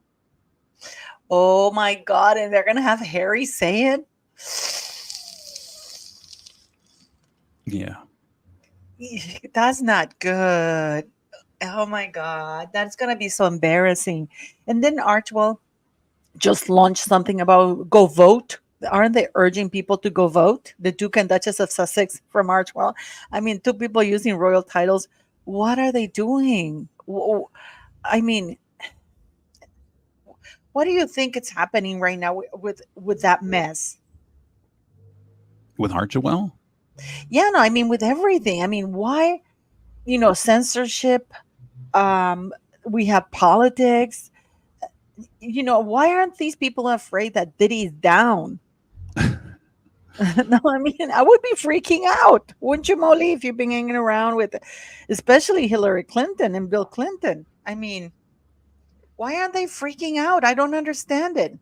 Oh my God! And they're gonna have Harry say it. Yeah. That's not good. Oh my God. That's going to be so embarrassing. And then Archwell just launched something about go vote. Aren't they urging people to go vote? The Duke and Duchess of Sussex from Archwell. I mean, two people using royal titles. What are they doing? I mean, what do you think is happening right now with that mess? With Archwell? Yeah, no, I mean, with everything. I mean, why, censorship, we have politics, why aren't these people afraid that Diddy's down? No, I mean, I would be freaking out. Wouldn't you, Molly, if you've been hanging around with, especially Hillary Clinton and Bill Clinton? I mean, why aren't they freaking out? I don't understand it.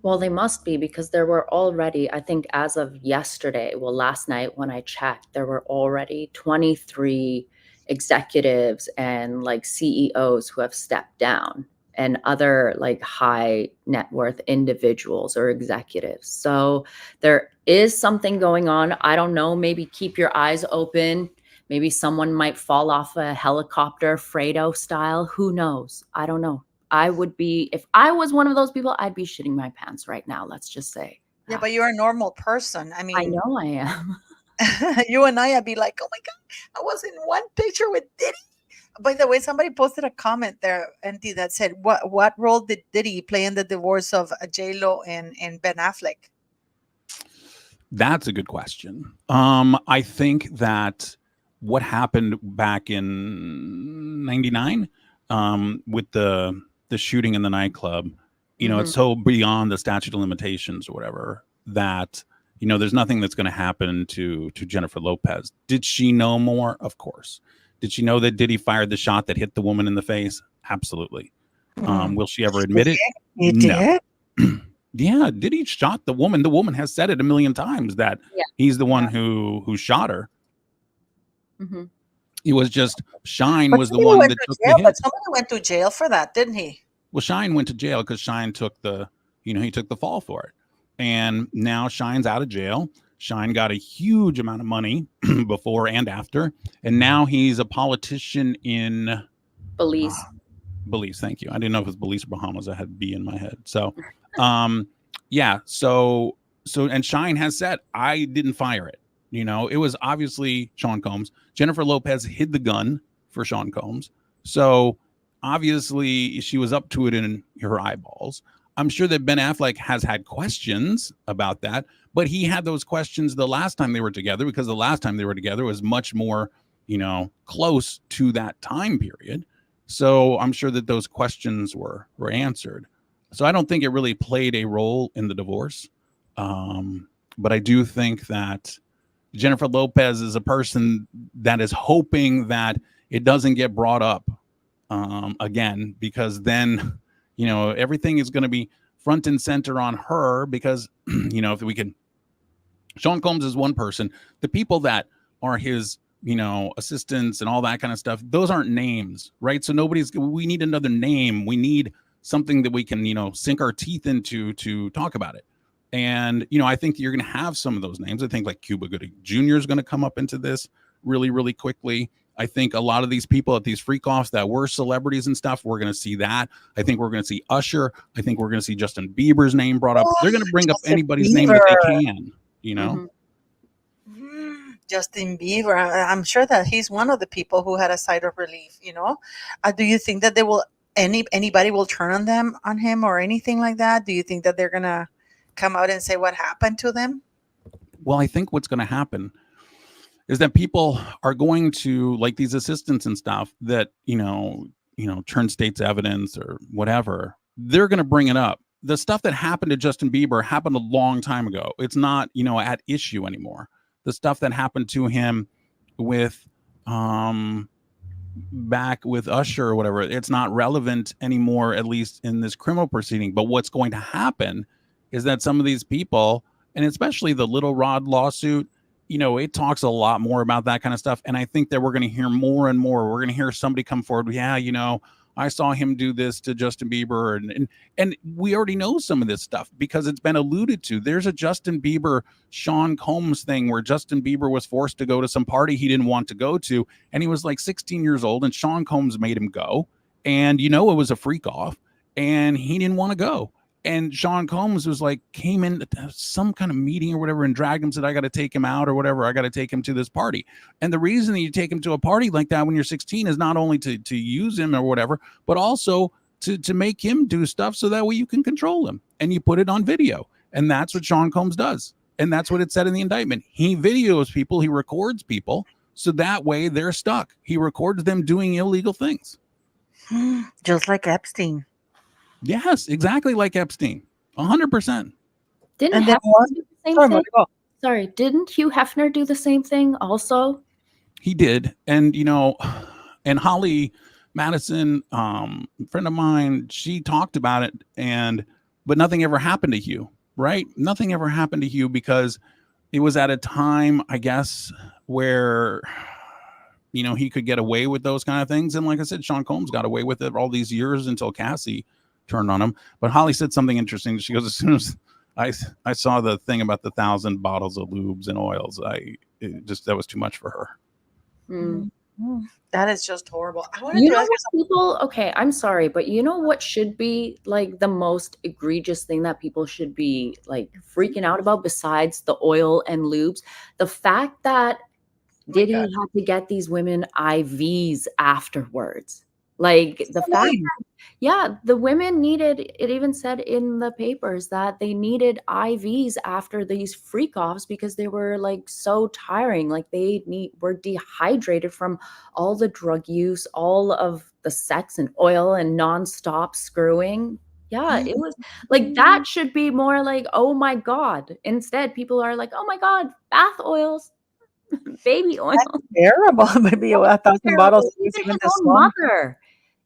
Well, they must be, because there were already, I think as of yesterday, last night when I checked, there were already 23 executives and like CEOs who have stepped down, and other like high net worth individuals or executives. So there is something going on. I don't know, maybe keep your eyes open. Maybe someone might fall off a helicopter, Fredo style. Who knows? I don't know. I would be, if I was one of those people, I'd be shitting my pants right now. Let's just say. Yeah, but you're a normal person. I mean, I know I am. You and I'd be like, oh my God, I was in one picture with Diddy. By the way, somebody posted a comment there, Enty, that said, what role did Diddy play in the divorce of J-Lo and Ben Affleck? That's a good question. I think that what happened back in '99 with the shooting in the nightclub, it's so beyond the statute of limitations or whatever that, there's nothing that's going to happen to Jennifer Lopez. Did she know more? Of course. Did she know that Diddy fired the shot that hit the woman in the face? Absolutely. Will she ever admit it? He did? Yeah, Diddy shot the woman. The woman has said it a million times that he's the one who shot her. It was just Shine was the one that took the hit. But somebody went to jail for that, didn't he? Well, Shine went to jail because Shine took he took the fall for it. And now Shine's out of jail. Shine got a huge amount of money before and after. And now he's a politician in Belize. Belize. Thank you. I didn't know if it was Belize or Bahamas. I had B in my head. So, yeah. So and Shine has said, I didn't fire it. You know, it was obviously Sean Combs. Jennifer Lopez hid the gun for Sean Combs. So obviously she was up to it in her eyeballs. I'm sure that Ben Affleck has had questions about that, but he had those questions the last time they were together, because the last time they were together was much more, you know, close to that time period. So I'm sure that those questions were answered. So I don't think it really played a role in the divorce. But I do think that Jennifer Lopez is a person that is hoping that it doesn't get brought up again, because then, you know, everything is going to be front and center on her, because, you know, if we can, Sean Combs is one person. The people that are his, you know, assistants and all that kind of stuff, those aren't names, right? So we need another name. We need something that we can, you know, sink our teeth into to talk about it. And, you know, I think you're going to have some of those names. I think like Cuba Gooding Jr. is going to come up into this really, really quickly. I think a lot of these people at these freak offs that were celebrities and stuff, we're going to see that. I think we're going to see Usher. I think we're going to see Justin Bieber's name brought up. They're going to bring up anybody's name that they can, you know? Justin Bieber. I'm sure that he's one of the people who had a sigh of relief, you know? Do you think that they will, anybody will turn on him or anything like that? Do you think that they're going to come out and say what happened to them? Well, I think what's going to happen is that people are going to, like these assistants and stuff that, you know, turn state's evidence or whatever, they're going to bring it up. The stuff that happened to Justin Bieber happened a long time ago. It's not, you know, at issue anymore. The stuff that happened to him with back with Usher or whatever, it's not relevant anymore, at least in this criminal proceeding. But what's going to happen is that some of these people, and especially the Little Rod lawsuit, you know, it talks a lot more about that kind of stuff. And I think that we're going to hear more and more. We're going to hear somebody come forward. Yeah, you know, I saw him do this to Justin Bieber. And we already know some of this stuff because it's been alluded to. There's a Justin Bieber, Sean Combs thing where Justin Bieber was forced to go to some party he didn't want to go to. And he was like 16 years old and Sean Combs made him go. And, you know, it was a freak off and he didn't want to go. And Sean Combs was like, came in some kind of meeting or whatever and dragged him, said, I got to take him out or whatever. I got to take him to this party. And the reason that you take him to a party like that when you're 16 is not only to use him or whatever, but also to make him do stuff so that way you can control him and you put it on video. And that's what Sean Combs does. And that's what it said in the indictment. He videos people, he records people. So that way they're stuck. He records them doing illegal things. Just like Epstein. Yes, exactly like Epstein. 100%. Didn't Hefner do the same thing? Sorry, didn't Hugh Hefner do the same thing also? He did. And, you know, and Holly Madison, a friend of mine, she talked about it, but nothing ever happened to Hugh, right? Nothing ever happened to Hugh because it was at a time, I guess, where, you know, he could get away with those kind of things. And like I said, Sean Combs got away with it all these years until Cassie turned on him. But Holly said something interesting. She goes, as soon as I saw the thing about the 1,000 bottles of lubes and oils, that was too much for her. That is just horrible. I wanted to ask people, okay, I'm sorry, but you know what should be like the most egregious thing that people should be like freaking out about besides the oil and lubes? The fact that Diddy had to get these women IVs afterwards. Like the fact that, yeah, the women needed, it even said in the papers that they needed IVs after these freak offs because they were like so tiring. Like were dehydrated from all the drug use, all of the sex and oil and nonstop screwing. Yeah, it was like that should be more like, oh my God. Instead, people are like, oh my God, bath oils. Baby oil. That's terrible. Maybe 1,000 bottles.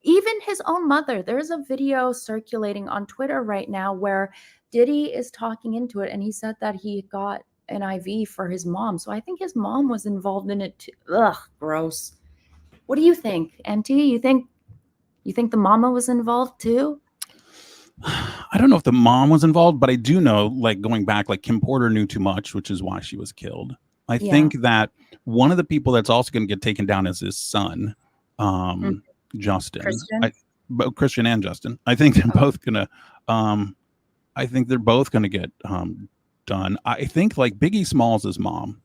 Even his own mother. There's a video circulating on Twitter right now where Diddy is talking into it, and he said that he got an IV for his mom. So I think his mom was involved in it too. Ugh, gross. What do you think, Enty? You think the mama was involved too? I don't know if the mom was involved, but I do know, like going back, like Kim Porter knew too much, which is why she was killed. I think that one of the people that's also going to get taken down is his son, Justin. both Christian and Justin. I think they're both gonna. I think they're both gonna get done. I think like Biggie Smalls' mom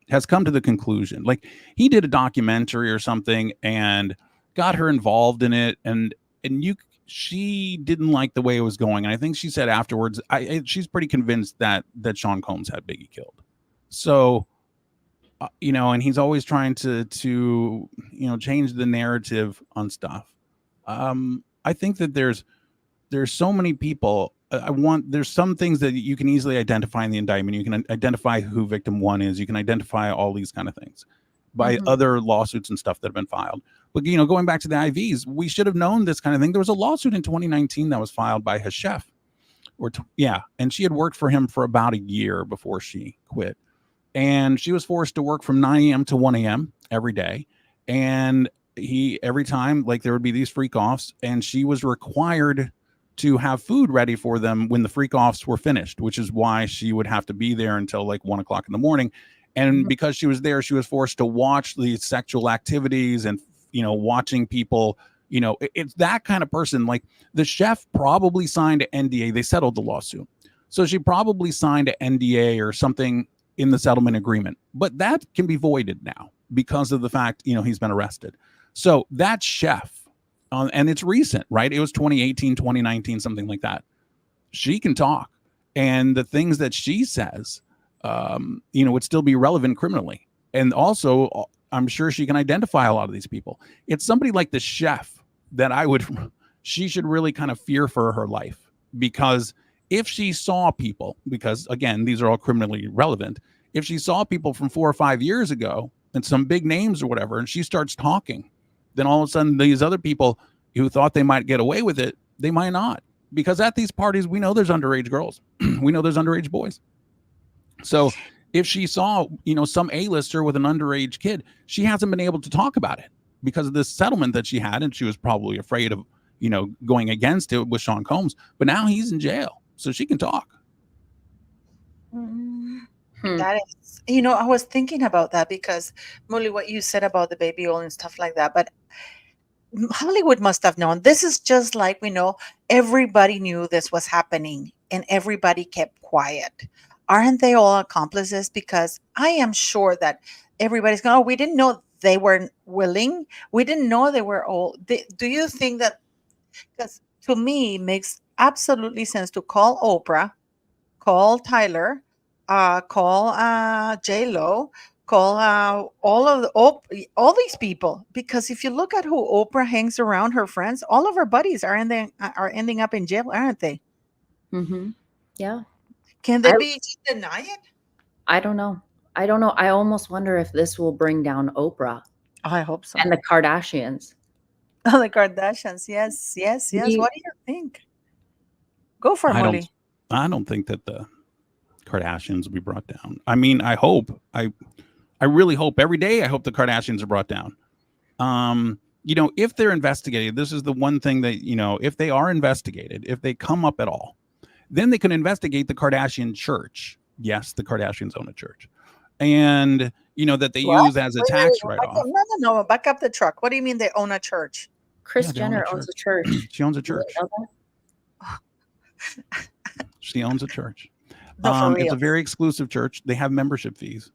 has come to the conclusion, like he did a documentary or something and got her involved in it, and she didn't like the way it was going, and I think she said afterwards, she's pretty convinced that Sean Combs had Biggie killed. So and he's always trying to change the narrative on stuff. I think that there's so many people. There's some things that you can easily identify in the indictment. You can identify who victim 1 is. You can identify all these kind of things by other lawsuits and stuff that have been filed. But going back to the IVs, we should have known this kind of thing. There was a lawsuit in 2019 that was filed by his chef, and she had worked for him for about a year before she quit. And she was forced to work from 9 a.m. to 1 a.m. every day. And every time, like, there would be these freak offs, and she was required to have food ready for them when the freak offs were finished, which is why she would have to be there until like 1 o'clock in the morning. And because she was there, she was forced to watch these sexual activities and, watching people, it's that kind of person. Like, the chef probably signed an NDA. They settled the lawsuit. So she probably signed an NDA or something in the settlement agreement, but that can be voided now because of the fact, he's been arrested. So that chef, and it's recent, right? It was 2018, 2019, something like that. She can talk, and the things that she says, would still be relevant criminally. And also, I'm sure she can identify a lot of these people. It's somebody like the chef that she should really kind of fear for her life, because if she saw people, because again, these are all criminally relevant, if she saw people from 4 or 5 years ago and some big names or whatever, and she starts talking, then all of a sudden these other people who thought they might get away with it, they might not. Because at these parties, we know there's underage girls. We know there's underage boys. So if she saw, some A-lister with an underage kid, she hasn't been able to talk about it because of this settlement that she had, and she was probably afraid of, going against it with Sean Combs. But now he's in jail, so she can talk. That is, I was thinking about that because, Molly, what you said about the baby oil and stuff like that, but Hollywood must have known. This is just like, everybody knew this was happening and everybody kept quiet. Aren't they all accomplices? Because I am sure that everybody's going, we didn't know they weren't willing. We didn't know they were all. Do you think that, because to me, it makes absolutely sense to call Oprah, call Tyler, call J-Lo, call all these people, because if you look at who Oprah hangs around, her friends, all of her buddies are ending up in jail, aren't they? Yeah. Can they deny it? I don't know. I almost wonder if this will bring down Oprah. I hope so. And the Kardashians. Oh, the Kardashians. Yes. What do you think? Go for it, Molly. I don't think that the Kardashians will be brought down. I mean, I hope. I really hope. Every day I hope the Kardashians are brought down. If they're investigated, this is the one thing that, if they are investigated, if they come up at all, then they can investigate the Kardashian church. Yes, the Kardashians own a church. And, that they use as a tax write-off. No, back up the truck. What do you mean they own a church? Kris Jenner owns a church. She owns a church. She owns a church. No, it's a very exclusive church. They have membership fees.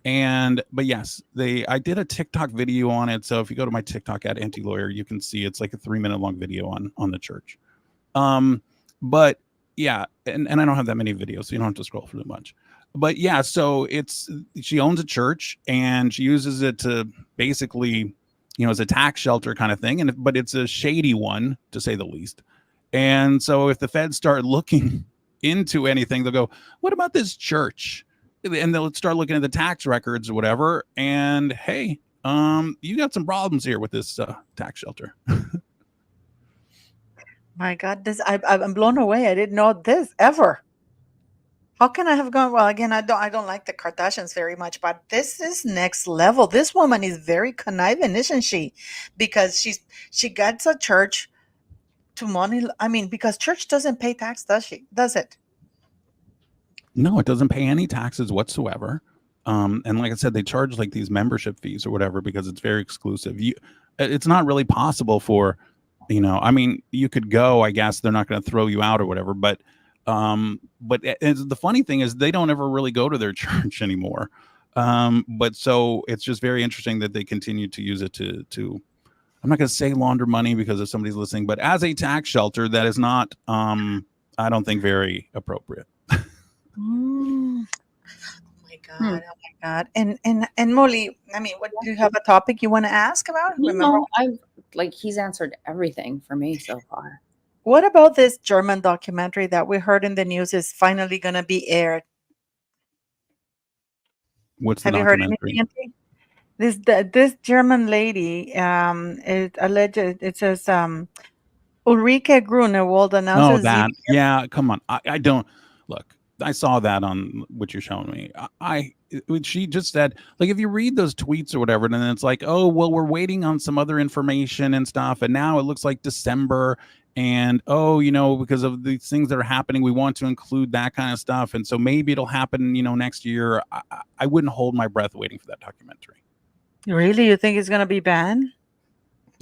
But yes, I did a TikTok video on it. So if you go to my TikTok at Enty Lawyer, you can see it's like a 3-minute long video on the church. But yeah, and I don't have that many videos, so you don't have to scroll through much. But yeah, so she owns a church and she uses it to basically, as a tax shelter kind of thing. But it's a shady one, to say the least. And so if the feds start looking into anything, they'll go, what about this church? And they'll start looking at the tax records or whatever. And hey, you got some problems here with this tax shelter. My God, I'm blown away. I didn't know this ever. How can I have gone? Well, again, I don't like the Kardashians very much, but this is next level. This woman is very conniving, isn't she? Because she gets a church to money. I mean, because church doesn't pay tax, does it? No, it doesn't pay any taxes whatsoever. And like I said, they charge like these membership fees or whatever because it's very exclusive. It's not really possible for I mean, you could go, I guess they're not going to throw you out or whatever, but the funny thing is they don't ever really go to their church anymore. But so it's just very interesting that they continue to use it to I'm not going to say launder money because if somebody's listening, but as a tax shelter, that is not, I don't think, very appropriate. Oh my God. Oh my God. And Molly, I mean, what do you have a topic you want to ask about? Remember, No, he's answered everything for me so far. what about this German documentary that we heard in the news is finally going to be aired? What's Have the you heard documentary? anything? This German lady, it alleged it says Ulrike Grunewald Oh, announces that. Yeah, come on. I don't look. I saw that on what you're showing me. She just said, like, if you read those tweets or whatever, and then it's like, oh, well, we're waiting on some other information and stuff, and now it looks like December, and oh, because of these things that are happening, we want to include that kind of stuff, and so maybe it'll happen, next year. I wouldn't hold my breath waiting for that documentary. Really, you think it's going to be banned?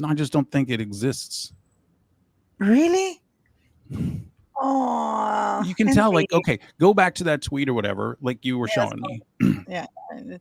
No, I just don't think it exists. Really? Oh, You can tell, like, okay, go back to that tweet or whatever, like you were showing me. Yeah,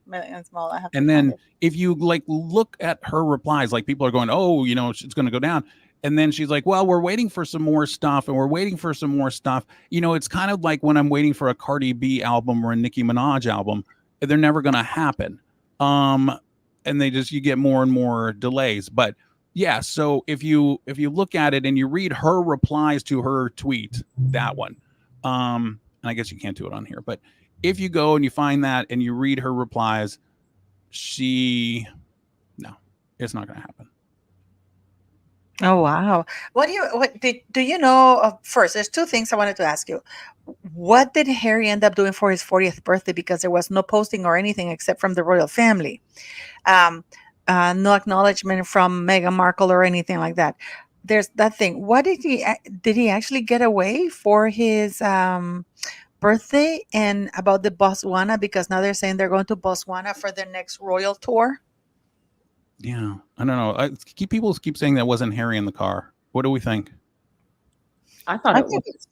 MeghansMole. I have to And find then it. if you like look at her replies, like people are going, oh, it's going to go down. And then she's like, well, we're waiting for some more stuff and we're waiting for some more stuff. It's kind of like when I'm waiting for a Cardi B album or a Nicki Minaj album, they're never going to happen. And you get more and more delays. But yeah, so if you look at it and you read her replies to her tweet, that one, and I guess you can't do it on here, but if you go and you find that and you read her replies, no, it's not going to happen. Oh wow! Do you know? First, there's two things I wanted to ask you. What did Harry end up doing for his 40th birthday? Because there was no posting or anything except from the royal family. No acknowledgement from Meghan Markle or anything like that. There's that thing. What did he actually get away for his birthday? And about the Botswana, because now they're saying they're going to Botswana for their next royal tour. Yeah, I don't know. People keep saying that wasn't Harry in the car. What do we think? I thought it was.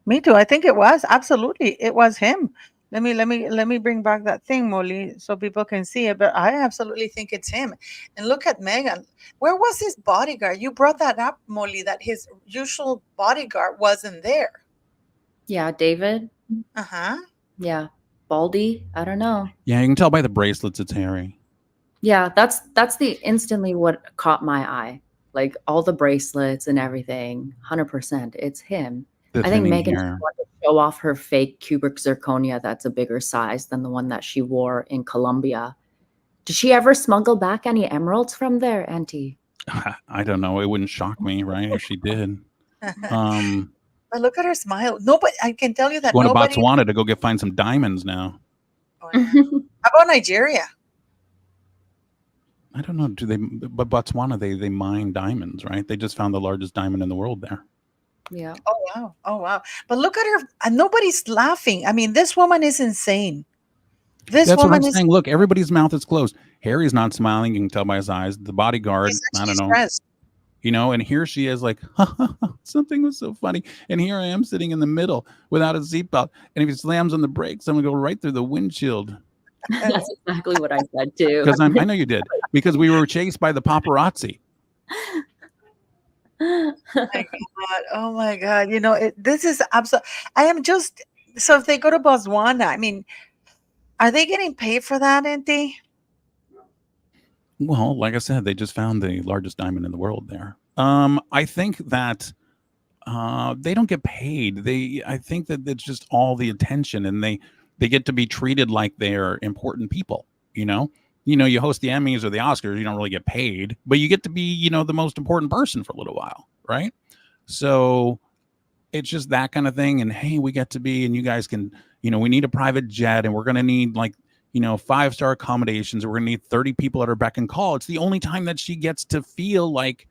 Me too. I think it was absolutely. It was him. Let me bring back that thing, Molly, so people can see it. But I absolutely think it's him. And look at Meghan. Where was his bodyguard? You brought that up, Molly, that his usual bodyguard wasn't there. Yeah, David. Uh-huh. Yeah, Baldy. I don't know. Yeah, you can tell by the bracelets it's Harry. Yeah, that's the instantly what caught my eye. Like all the bracelets and everything, 100%. It's him. I think Meghan wanted to show off her fake cubic zirconia that's a bigger size than the one that she wore in Colombia. Did she ever smuggle back any emeralds from there, Enty? I don't know. It wouldn't shock me, right, if she did. But look at her smile. Nobody, I can tell you that going nobody. to Botswana to go find some diamonds now. Oh, yeah. How about Nigeria? I don't know. But Botswana, they mine diamonds, right? They just found the largest diamond in the world there. Yeah. Oh wow. Oh wow. But look at her. And nobody's laughing. I mean, this woman is insane. That's what I'm saying. Look, everybody's mouth is closed. Harry's not smiling. You can tell by his eyes. The bodyguard, I don't know. Stressed. And here she is like, something was so funny. And here I am sitting in the middle without a seatbelt. And if he slams on the brakes, I'm going to go right through the windshield. That's exactly what I said too. Because I know you did. Because we were chased by the paparazzi. Oh my God. Oh my God. This is absolute. I am just, so if they go to Botswana, I mean, are they getting paid for that, Enty? Well, like I said, they just found the largest diamond in the world there. I think that they don't get paid. I think that it's just all the attention, and they get to be treated like they're important people. You host the Emmys or the Oscars, you don't really get paid, but you get to be, the most important person for a little while, right? So it's just that kind of thing. And hey, we get to be, and you guys can, we need a private jet, and we're going to need 5-star accommodations. We're going to need 30 people at her beck and call. It's the only time that she gets to feel like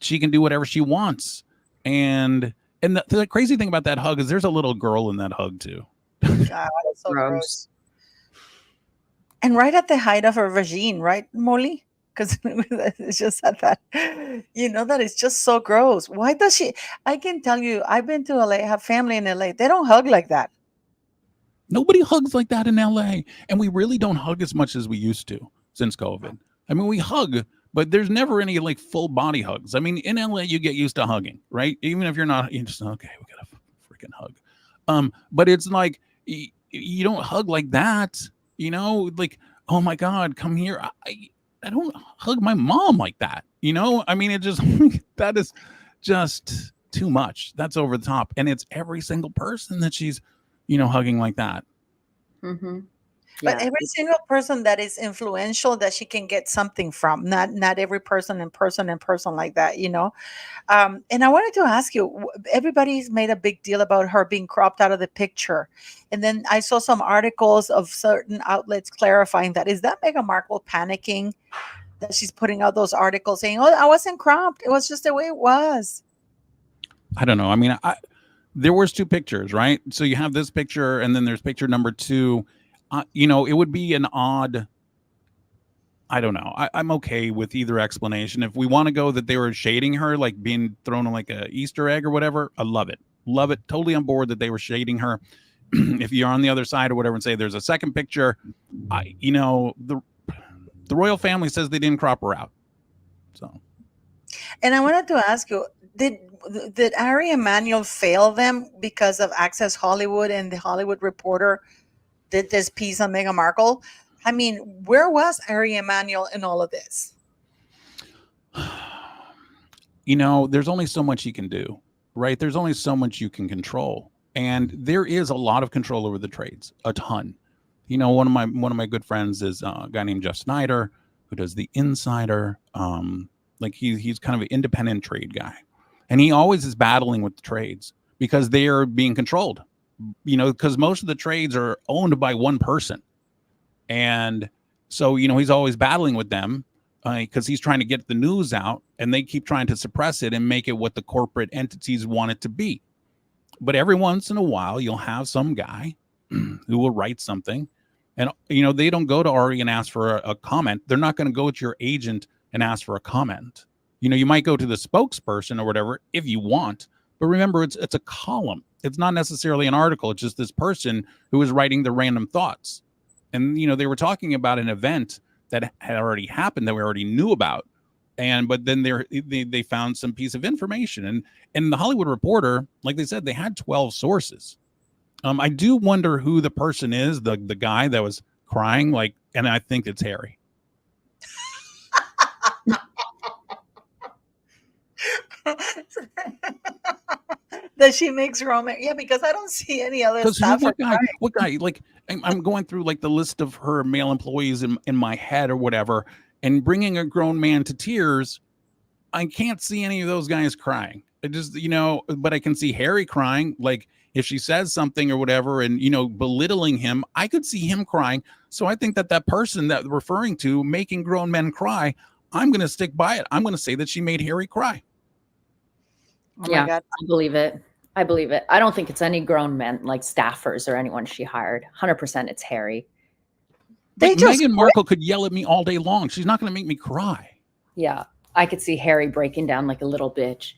she can do whatever she wants. And the crazy thing about that hug is there's a little girl in that hug too. God, that's so gross. And right at the height of her vagine, right, Molly? Because it's just that you know that it's just so gross. Why does she? I can tell you, I've been to LA, have family in LA. They don't hug like that. Nobody hugs like that in LA. And we really don't hug as much as we used to since COVID. I mean, we hug, but there's never any like full body hugs. I mean, in LA, you get used to hugging, right? Even if you're not, you're just, okay, we got to freaking hug. But it's like, you don't hug like that, you know, like, oh my God, come here. I don't hug my mom like that, you know? I mean, it just, that is just too much. That's over the top. And it's every single person that she's, hugging like that. Mm-hmm. But Yeah. every single person that is influential that she can get something from, not every person in person like that, you know. And I wanted to ask you, everybody's made a big deal about her being cropped out of the picture. And then I saw some articles of certain outlets clarifying that. Is that Meghan Markle panicking that she's putting out those articles saying, oh, I wasn't cropped. It was just the way it was. I don't know. I mean, there was two pictures, right? So you have this picture and then there's picture number two. It would be an odd, I don't know. I'm okay with either explanation. If we want to go that they were shading her, like being thrown like a Easter egg or whatever, I love it. Love it. Totally on board that they were shading her. If you're on the other side or whatever and say there's a second picture, the royal family says they didn't crop her out. So. And I wanted to ask you, did Ari Emanuel fail them because of Access Hollywood and the Hollywood Reporter did this piece on Meghan Markle? I mean, where was Ari Emanuel in all of this? There's only so much you can do, right? There's only so much you can control. And there is a lot of control over the trades, a ton. One of my good friends is a guy named Jeff Snyder, who does The Insider. Like he's kind of an independent trade guy. And he always is battling with the trades because they are being controlled, because most of the trades are owned by one person. And so, he's always battling with them because he's trying to get the news out and they keep trying to suppress it and make it what the corporate entities want it to be. But every once in a while, you'll have some guy who will write something and, they don't go to Ari and ask for a comment. They're not going to go to your agent and ask for a comment. You might go to the spokesperson or whatever if you want, but remember, it's a column. It's not necessarily an article. It's just this person who is writing the random thoughts. And, they were talking about an event that had already happened that we already knew about. But then they found some piece of information. And the Hollywood Reporter, like they said, they had 12 sources. I do wonder who the person is, the guy that was crying, and I think it's Harry. That she makes romance. Yeah, because I don't see any other stuff. What guy? Like I'm going through like the list of her male employees in my head or whatever, and bringing a grown man to tears. I can't see any of those guys crying. I just, but I can see Harry crying. Like if she says something or whatever and, belittling him, I could see him crying. So I think that person that referring to making grown men cry, I'm going to stick by it. I'm going to say that she made Harry cry. Oh my God. I believe it. I don't think it's any grown men like staffers or anyone she hired. 100% it's Harry. Meghan Markle could yell at me all day long. She's not going to make me cry. Yeah. I could see Harry breaking down like a little bitch.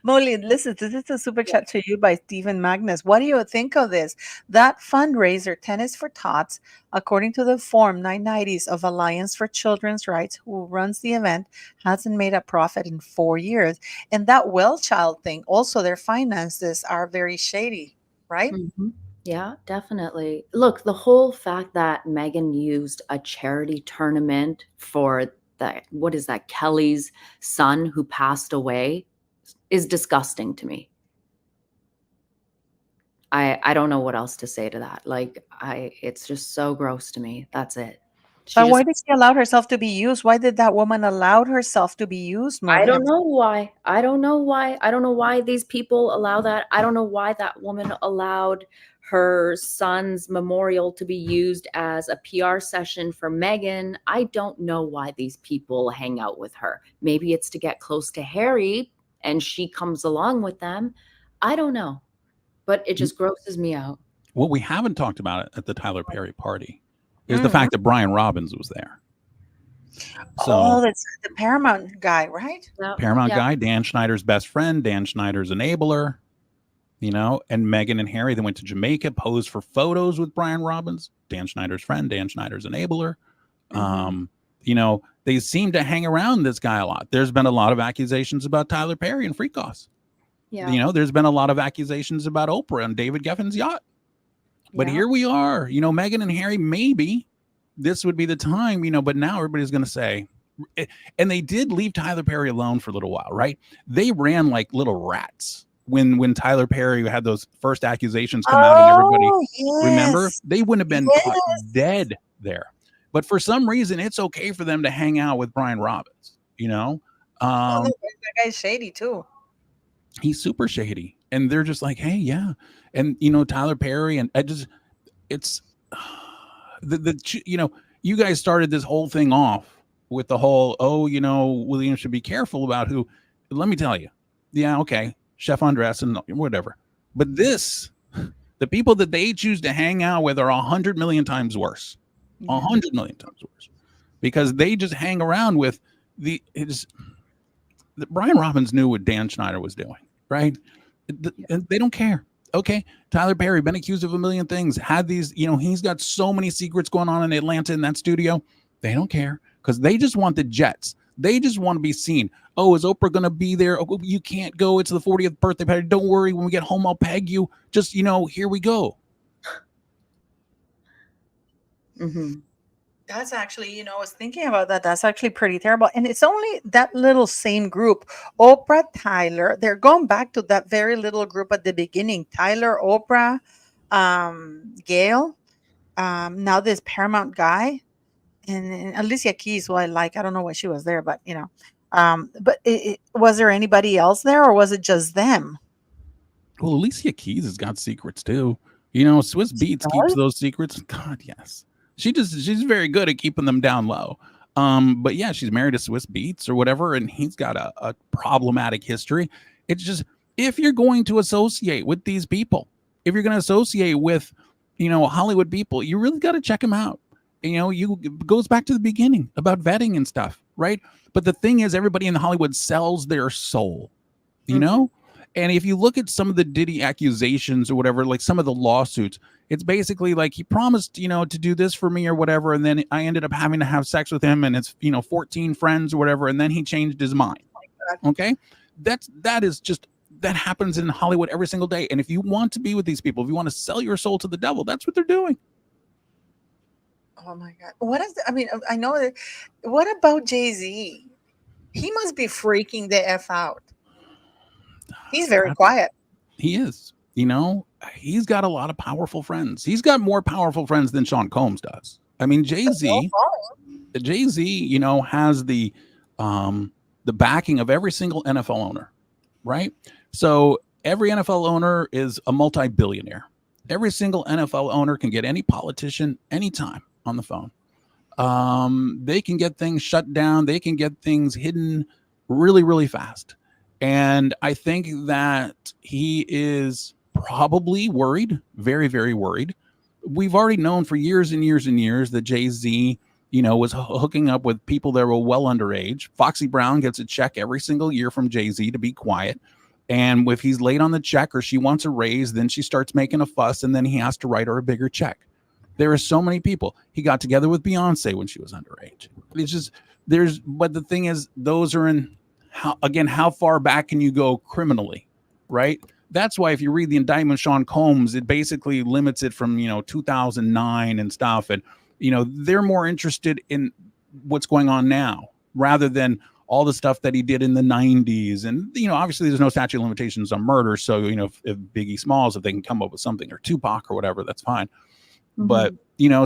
Molly, listen, this is a super chat to you by Stephen Magnus. What do you think of this? That fundraiser, Tennis for Tots, according to the Form 990s of Alliance for Children's Rights, who runs the event, hasn't made a profit in 4 years. And that Well Child thing, also their finances are very shady, right? Mm-hmm. Yeah, definitely. Look, the whole fact that Meghan used a charity tournament for what is that, Kelly's son who passed away is disgusting to me. I don't know what else to say to that. It's just so gross to me. That's it. But why did she allow herself to be used? Why did that woman allow herself to be used? I don't know why. I don't know why these people allow that. I don't know why that woman allowed her son's memorial to be used as a PR session for Meghan. I don't know why these people hang out with her. Maybe it's to get close to Harry and she comes along with them. I don't know, but it just grosses me out. What we haven't talked about at the Tyler Perry party is the fact that Brian Robbins was there. Oh, So that's the Paramount guy, right? Yep. Paramount Yep. guy, Dan Schneider's best friend, Dan Schneider's enabler, and Meghan and Harry, they went to Jamaica, posed for photos with Brian Robbins, Dan Schneider's friend, Dan Schneider's enabler. Mm-hmm. They seem to hang around this guy a lot. There's been a lot of accusations about Tyler Perry and freak offs. Yeah. There's been a lot of accusations about Oprah and David Geffen's yacht. But here we are, Meghan and Harry, maybe this would be the time, but now everybody's going to say, and they did leave Tyler Perry alone for a little while, right? They ran like little rats when Tyler Perry had those first accusations come out and everybody, remember, Yes. they wouldn't have been caught Yes. dead there. But for some reason, it's okay for them to hang out with Brian Robbins, Oh, no, that guy's shady too. he's super shady. And they're just like, hey, yeah. And, Tyler Perry, and it's you guys started this whole thing off with the whole, William should be careful about who. Let me tell you, yeah, okay, Chef Andres and whatever, but the people that they choose to hang out with are 100 million times worse, 100 million times worse, because they just hang around with Brian Robbins knew what Dan Schneider was doing, right? And they don't care. Okay, Tyler Perry been accused of a million things, had these, he's got so many secrets going on in Atlanta in that studio. They don't care because they just want the jets. They just want to be seen. Oh, is Oprah going to be there? Oh, you can't go. It's the 40th birthday party. Don't worry. When we get home, I'll peg you. Just, here we go. Mm-hmm. That's actually, I was thinking about that. That's actually pretty terrible. And it's only that little same group, Oprah, Tyler. They're going back to that very little group at the beginning. Tyler, Oprah, Gail, now this Paramount guy, and Alicia Keys, who I like. I don't know why she was there, but but was there anybody else there, or was it just them? Well, Alicia Keys has got secrets too. Swiss Beats keeps those secrets. God, yes. She's very good at keeping them down low. But yeah, she's married to Swiss Beats or whatever, and he's got a problematic history. It's just, if you're going to associate with these people, if you're going to associate with, Hollywood people, you really got to check them out. It goes back to the beginning about vetting and stuff, right? But the thing is, everybody in Hollywood sells their soul, And if you look at some of the Diddy accusations or whatever, like some of the lawsuits, it's basically like he promised, to do this for me or whatever. And then I ended up having to have sex with him and it's, 14 friends or whatever. And then he changed his mind. Okay. That happens in Hollywood every single day. And if you want to be with these people, if you want to sell your soul to the devil, that's what they're doing. Oh my God. I know that. What about Jay-Z? He must be freaking the F out. He's very quiet. He is. He's got a lot of powerful friends. He's got more powerful friends than Sean Combs does. I mean, Jay-Z, has the backing of every single NFL owner, right? So every NFL owner is a multi-billionaire. Every single NFL owner can get any politician anytime on the phone. They can get things shut down. They can get things hidden really, really fast. And I think that he is probably worried, very, very worried. We've already known for years and years and years that Jay-Z, was hooking up with people that were well underage. Foxy Brown gets a check every single year from Jay-Z to be quiet. And if he's late on the check or she wants a raise, then she starts making a fuss and then he has to write her a bigger check. There are so many people. He got together with Beyonce when she was underage. It's just, but the thing is, those are in, how far back can you go criminally, right? That's why if you read the indictment of Sean Combs, it basically limits it from, 2009 and stuff. And, they're more interested in what's going on now rather than all the stuff that he did in the 90s. And, obviously there's no statute of limitations on murder. So, if Biggie Smalls, if they can come up with something, or Tupac or whatever, that's fine. Mm-hmm. But,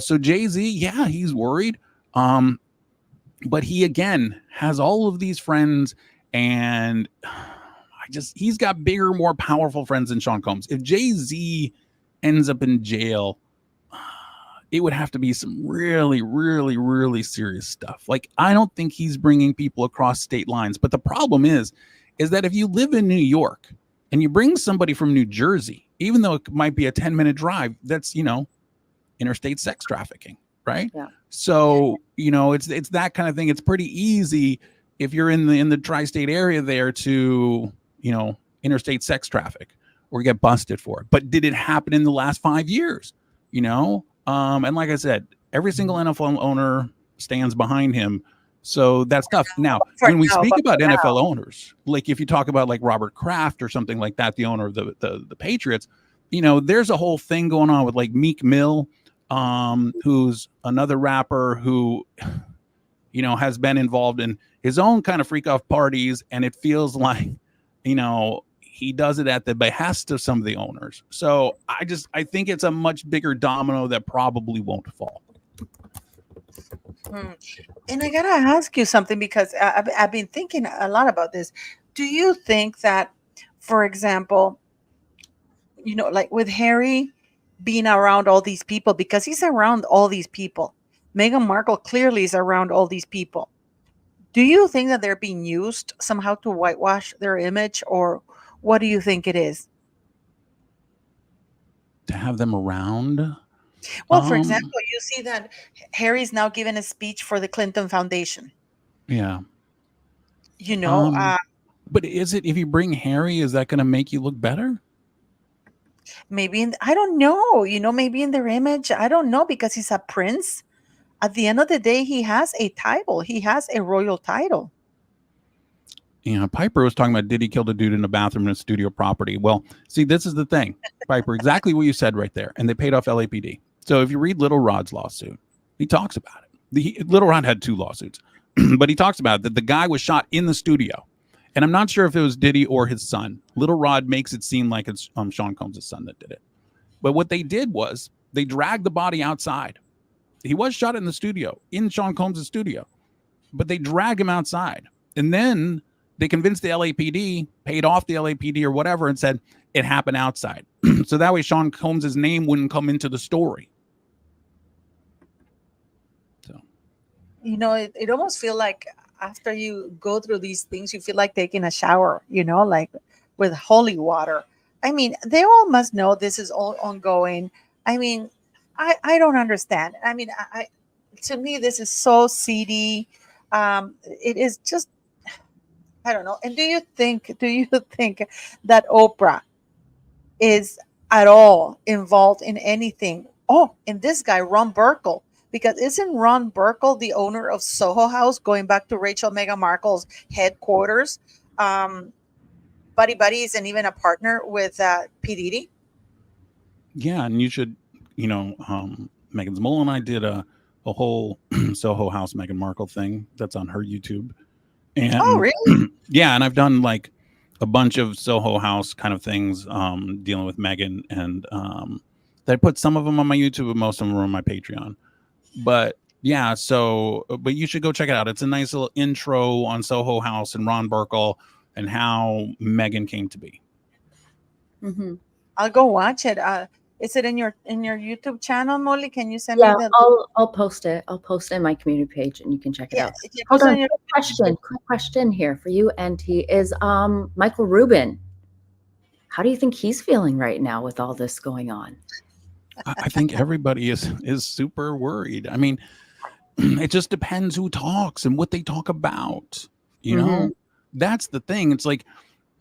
so Jay-Z, yeah, he's worried. But he, again, has all of these friends, and he's got bigger, more powerful friends than Sean Combs. If Jay-Z ends up in jail, it would have to be some really, really, really serious stuff. Like, I don't think he's bringing people across state lines. But the problem is that if you live in New York and you bring somebody from New Jersey, even though it might be a 10-minute drive, that's, interstate sex trafficking. right? Yeah. So, it's that kind of thing. It's pretty easy if you're in the tri-state area there to, interstate sex traffic or get busted for it. But did it happen in the last 5 years? And like I said, every single NFL owner stands behind him. So that's tough. Now, For when we now, speak but about for now. NFL owners, like if you talk about like Robert Kraft or something like that, the owner of the Patriots, there's a whole thing going on with like Meek Mill, who's another rapper who, has been involved in his own kind of freak off parties. And it feels like, he does it at the behest of some of the owners. So I think it's a much bigger domino that probably won't fall. And I gotta ask you something, because I've been thinking a lot about this. Do you think that, for example, like with Harry being around all these people, because he's around all these people, Meghan Markle clearly is around all these people. Do you think that they're being used somehow to whitewash their image, or what do you think it is? To have them around. Well, for example, you see that Harry's now giving a speech for the Clinton Foundation. Yeah. But is it, if you bring Harry, is that going to make you look better? Maybe I don't know. Maybe in their image, I don't know, because he's a prince. At the end of the day, he has a title. He has a royal title. Piper was talking about, did he kill the dude in the bathroom in a studio property? Well, see, this is the thing, Piper, exactly what you said right there. And they paid off LAPD. So if you read Little Rod's lawsuit, he talks about it. Little Rod had 2 lawsuits, but he talks about it, that the guy was shot in the studio. And I'm not sure if it was Diddy or his son. Little Rod makes it seem like it's Sean Combs' son that did it. But what they did was they dragged the body outside. He was shot in the studio, in Sean Combs' studio, but they dragged him outside. And then they convinced the LAPD, paid off the LAPD or whatever, and said it happened outside. So that way Sean Combs' name wouldn't come into the story. So, it almost feels like after you go through these things, you feel like taking a shower, like with holy water. I mean, they all must know this is all ongoing. I mean, I don't understand. I mean, to me, this is so seedy. It is just, I don't know. And do you think that Oprah is at all involved in anything? Oh, and this guy, Ron Burkle, because isn't Ron Burkle the owner of Soho House, going back to Meghan Markle's headquarters? Buddy buddies, and even a partner with P. Diddy. Yeah, and you should, MeghansMole and I did a whole Soho House Meghan Markle thing that's on her YouTube. And oh, really? Yeah, and I've done like a bunch of Soho House kind of things dealing with Meghan, and I put some of them on my YouTube, but most of them are on my Patreon. But yeah, but you should go check it out. It's a nice little intro on Soho House and Ron Burkle and how Meghan came to be. Mm-hmm. I'll go watch it. Is it in your YouTube channel, Molly? Can you send me the? I'll post it. I'll post it in my community page, and you can check it out. Yeah, hold on. Quick question here for you, Enty. Is Michael Rubin? How do you think he's feeling right now with all this going on? I think everybody is super worried. I mean, it just depends who talks and what they talk about. That's the thing. It's like,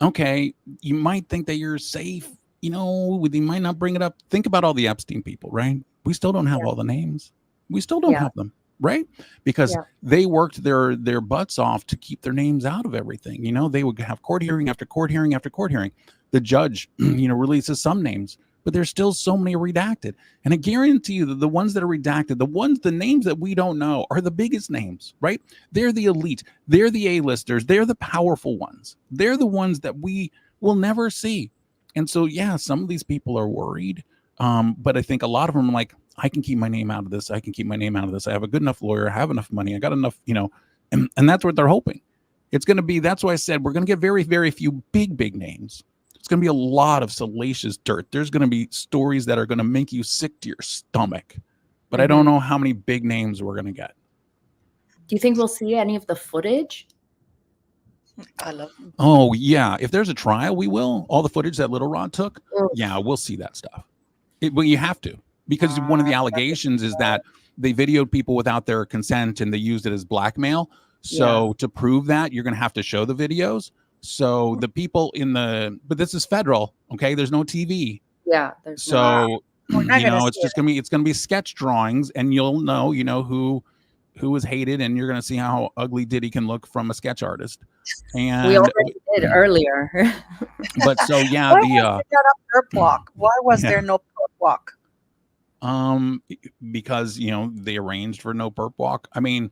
okay, you might think that you're safe. They might not bring it up. Think about all the Epstein people, right? We still don't have all the names. We still don't have them, right? Because they worked their butts off to keep their names out of everything. They would have court hearing after court hearing after court hearing. The judge, releases some names, but there's still so many redacted. And I guarantee you that the ones that are redacted, the names that we don't know are the biggest names, right? They're the elite. They're the A-listers. They're the powerful ones. They're the ones that we will never see. And so, yeah, some of these people are worried. But I think a lot of them are like, I can keep my name out of this. I can keep my name out of this. I have a good enough lawyer. I have enough money. I got enough, and that's what they're hoping. It's going to be, that's why I said we're going to get very, very few big names. It's going to be a lot of salacious dirt. There's going to be stories that are going to make you sick to your stomach. But I don't know how many big names we're going to get. Do you think we'll see any of the footage? I love them. Oh, yeah. If there's a trial, we will. All the footage that Little Rod took, yeah, we'll see that stuff. Well, you have to. Because one of the allegations is that they videoed people without their consent and they used it as blackmail. So to prove that, you're going to have to show the videos. So the people but this is federal, okay? There's no TV. Yeah, there's so it's see just gonna be sketch drawings, and you'll know, who is hated, and you're gonna see how ugly Diddy can look from a sketch artist. And we already did earlier. But so yeah, Why was there not a perp walk? Why was there no perp walk? Because they arranged for no perp walk. I mean,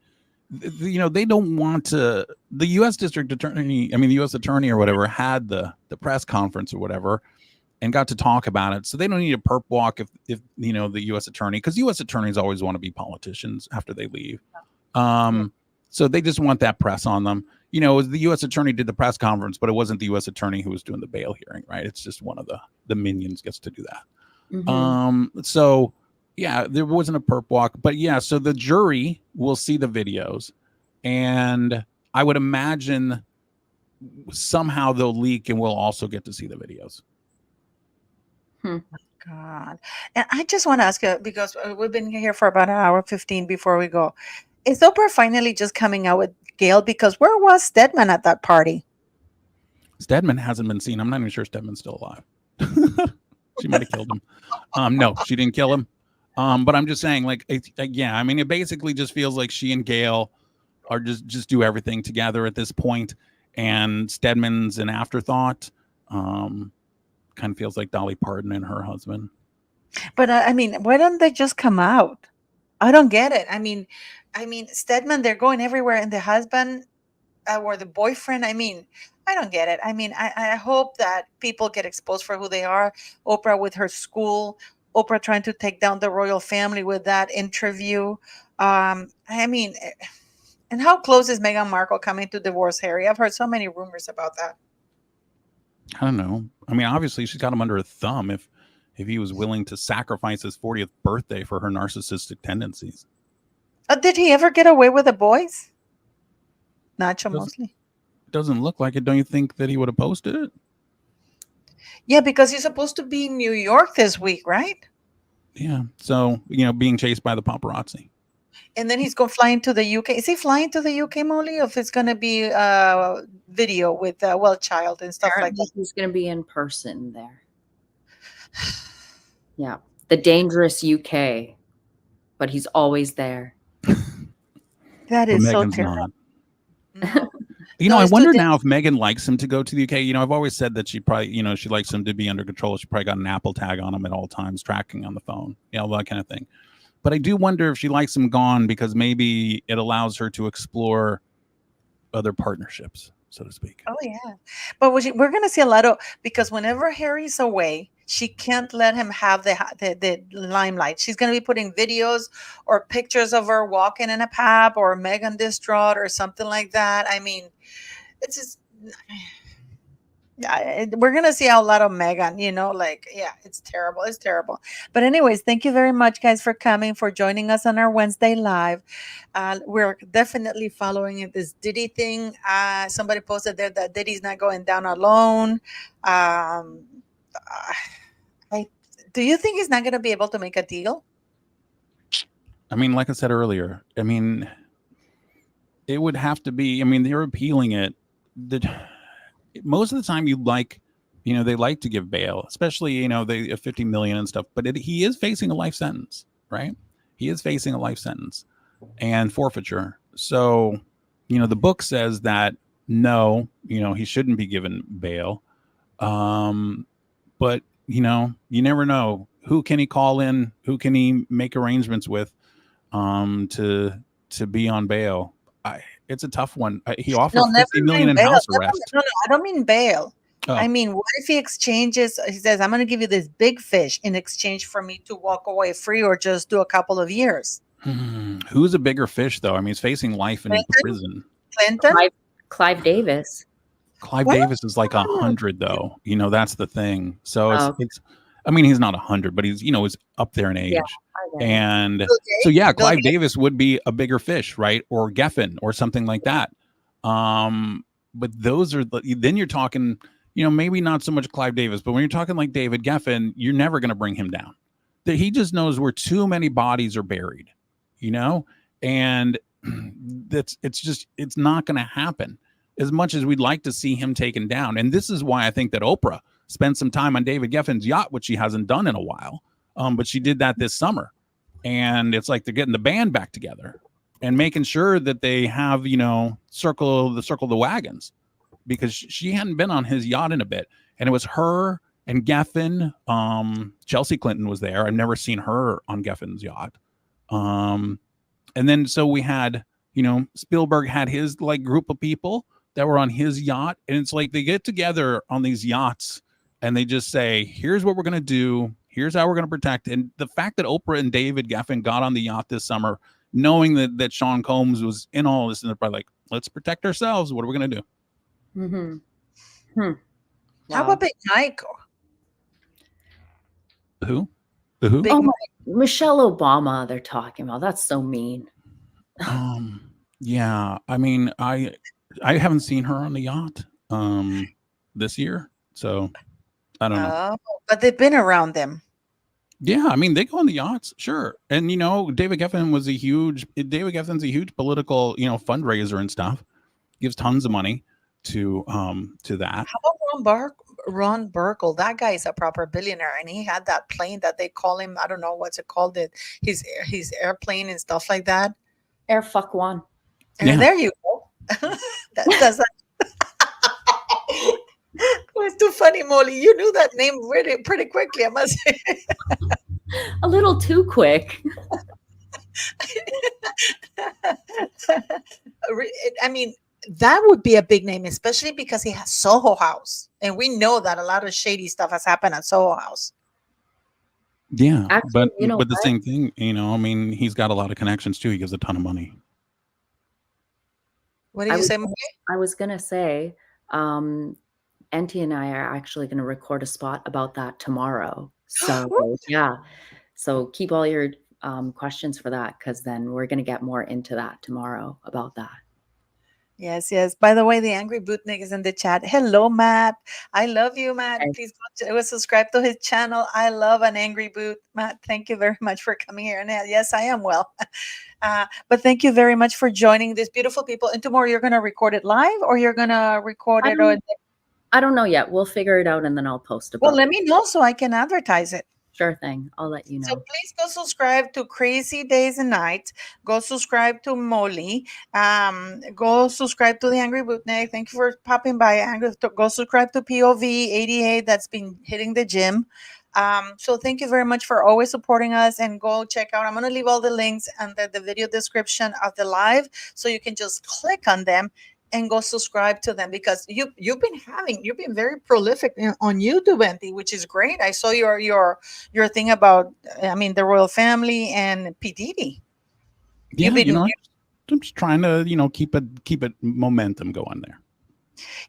they don't want to. The U.S. District Attorney, the U.S. Attorney or whatever, had the press conference or whatever, and got to talk about it. So they don't need a perp walk if the U.S. Attorney, because U.S. attorneys always want to be politicians after they leave. So they just want that press on them. The U.S. Attorney did the press conference, but it wasn't the U.S. Attorney who was doing the bail hearing, right? It's just one of the minions gets to do that. So yeah, there wasn't a perp walk, but yeah, so the jury will see the videos, and I would imagine somehow they'll leak and we'll also get to see the videos. God. And I just want to ask you, because we've been here for about an hour 15 before we go. Is Oprah finally just coming out with Gayle? Because where was Stedman at that party? Stedman hasn't been seen. I'm not even sure Stedman's still alive. She might have killed him. No, she didn't kill him. But I'm just saying, it basically just feels like she and Gayle are just do everything together at this point, and Stedman's an afterthought. Kind of feels like Dolly Parton and her husband. But why don't they just come out? I don't get it. I mean, Stedman, they're going everywhere, and the husband or the boyfriend. I don't get it. I hope that people get exposed for who they are. Oprah with her school. Oprah trying to take down the royal family with that interview. And how close is Meghan Markle coming to divorce Harry? I've heard so many rumors about that. I don't know. Obviously she's got him under a thumb if he was willing to sacrifice his 40th birthday for her narcissistic tendencies. Did he ever get away with the boys? Nacho mostly. Doesn't look like it. Don't you think that he would have posted it? Yeah, because he's supposed to be in New York this week, right? Yeah. So, being chased by the paparazzi. And then he's going flying to the UK. Is he flying to the UK, Molly? Or if it's going to be video with Child and stuff like that? He's going to be in person there. Yeah. The dangerous UK. But he's always there. That is so terrible. I wonder now if Meghan likes him to go to the UK. I've always said that she probably, she likes him to be under control. She probably got an Apple tag on him at all times, tracking on the phone, all that kind of thing. But I do wonder if she likes him gone because maybe it allows her to explore other partnerships, so to speak. Oh, yeah. But we're going to see a lot of, because whenever Harry's away, she can't let him have the limelight. She's going to be putting videos or pictures of her walking in a pub or Meghan distraught or something like that. It's just, we're going to see a lot of Meghan, it's terrible. It's terrible. But anyways, thank you very much, guys, for coming, for joining us on our Wednesday live. We're definitely following this Diddy thing. Somebody posted there that Diddy's not going down alone. Do you think he's not going to be able to make a deal? Like I said earlier, it would have to be, they're appealing it. Most of the time they like to give bail, especially, they 50 million and stuff, but he is facing a life sentence, right? He is facing a life sentence and forfeiture. So, the book says that no, he shouldn't be given bail. But you never know. Who can he call in? Who can he make arrangements with to be on bail? It's a tough one. He offered 50 million in house arrest. No, I don't mean bail. Oh. What if he exchanges? He says, "I'm going to give you this big fish in exchange for me to walk away free, or just do a couple of years." Who's a bigger fish, though? He's facing life in prison. Clinton, Clive Davis. Clive Davis is like 100, though. That's the thing. So it's. He's not 100, but he's he's up there in age. Yeah. And so, yeah, Clive Davis would be a bigger fish, right? Or Geffen or something like that. But those are then you're talking, maybe not so much Clive Davis, but when you're talking like David Geffen, you're never going to bring him down. He just knows where too many bodies are buried. you know, and it's not going to happen as much as we'd like to see him taken down. And this is why I think that Oprah spent some time on David Geffen's yacht, which she hasn't done in a while. But she did that this summer. And it's like they're getting the band back together and making sure that they have, you know, circle the wagons, because she hadn't been on his yacht in a bit. And it was her and Geffen. Chelsea Clinton was there. I've never seen her on Geffen's yacht. And then so we had, you know, Spielberg had his like group of people that were on his yacht, and it's like they get together on these yachts and they just say, here's what we're going to do, here's how we're going to protect. And the fact that Oprah and David Geffen got on the yacht this summer knowing that Sean Combs was in all this, and they're probably like, let's protect ourselves, what are we going to do? Wow. How about Big Mike? Who? The who? Big Oh, Mike. Michelle Obama they're talking about. That's so mean. Yeah, I mean, I haven't seen her on the yacht this year, so I don't know. But they've been around them. Yeah, I mean, they go on the yachts, sure. And you know, David Geffen's a huge political, you know, fundraiser and stuff. Gives tons of money to that. How about Ron Burkle? That guy is a proper billionaire, and he had that plane that they call him. I don't know what's it called. His airplane and stuff like that. Air fuck one. And Yeah. there you go. That's it's too funny, Molly. You knew that name pretty quickly, I must say. A little too quick. I mean, that would be a big name, especially because he has Soho House, and we know that a lot of shady stuff has happened at Soho House. Yeah, Actually, but you know the what? same thing, you know, I mean, he's got a lot of connections too. He gives a ton of money. What did you say, Molly? I was gonna say, Enty and I are actually gonna record a spot about that tomorrow. So yeah. So keep all your questions for that, because then we're gonna get more into that tomorrow about that. Yes, yes. By the way, the Angry Bootnik is in the chat. Hello, Matt. I love you, Matt. Okay. Please go subscribe to his channel. I love an Angry Boot. Matt, thank you very much for coming here. And yes, I am well. But thank you very much for joining these beautiful people. And tomorrow you're going to record it live, or you're going to record it? I don't know yet. We'll figure it out, and then I'll post about Well, let me know so I can advertise it. Sure thing. I'll let you know. So please go subscribe to Crazy Days and Nights. Go subscribe to Molly. Go subscribe to the Angry Bootnik. Thank you for popping by. Go subscribe to POV 88 that's been hitting the gym. So thank you very much for always supporting us, and go check out. I'm going to leave all the links under the video description of the live, so you can just click on them and go subscribe to them, because you've been very prolific on YouTube, Enty, which is great. I saw your thing about, I mean, the royal family and P. Diddy. Yeah, you know, I'm just trying to, you know, keep it momentum going there.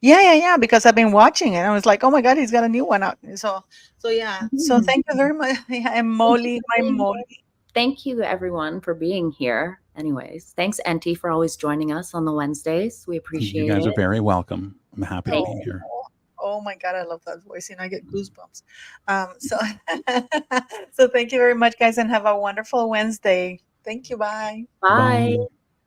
Yeah, because I've been watching it. I was like, oh my God, he's got a new one out. So yeah. So thank you very much. Yeah, and Molly, my Molly. Thank you, everyone, for being here. Anyways, thanks, Enty, for always joining us on the Wednesdays. We appreciate it. You guys are very welcome. I'm happy to be here. Oh my God, I love that voice, and I get goosebumps. So thank you very much, guys, and have a wonderful Wednesday. Thank you. Bye. Bye.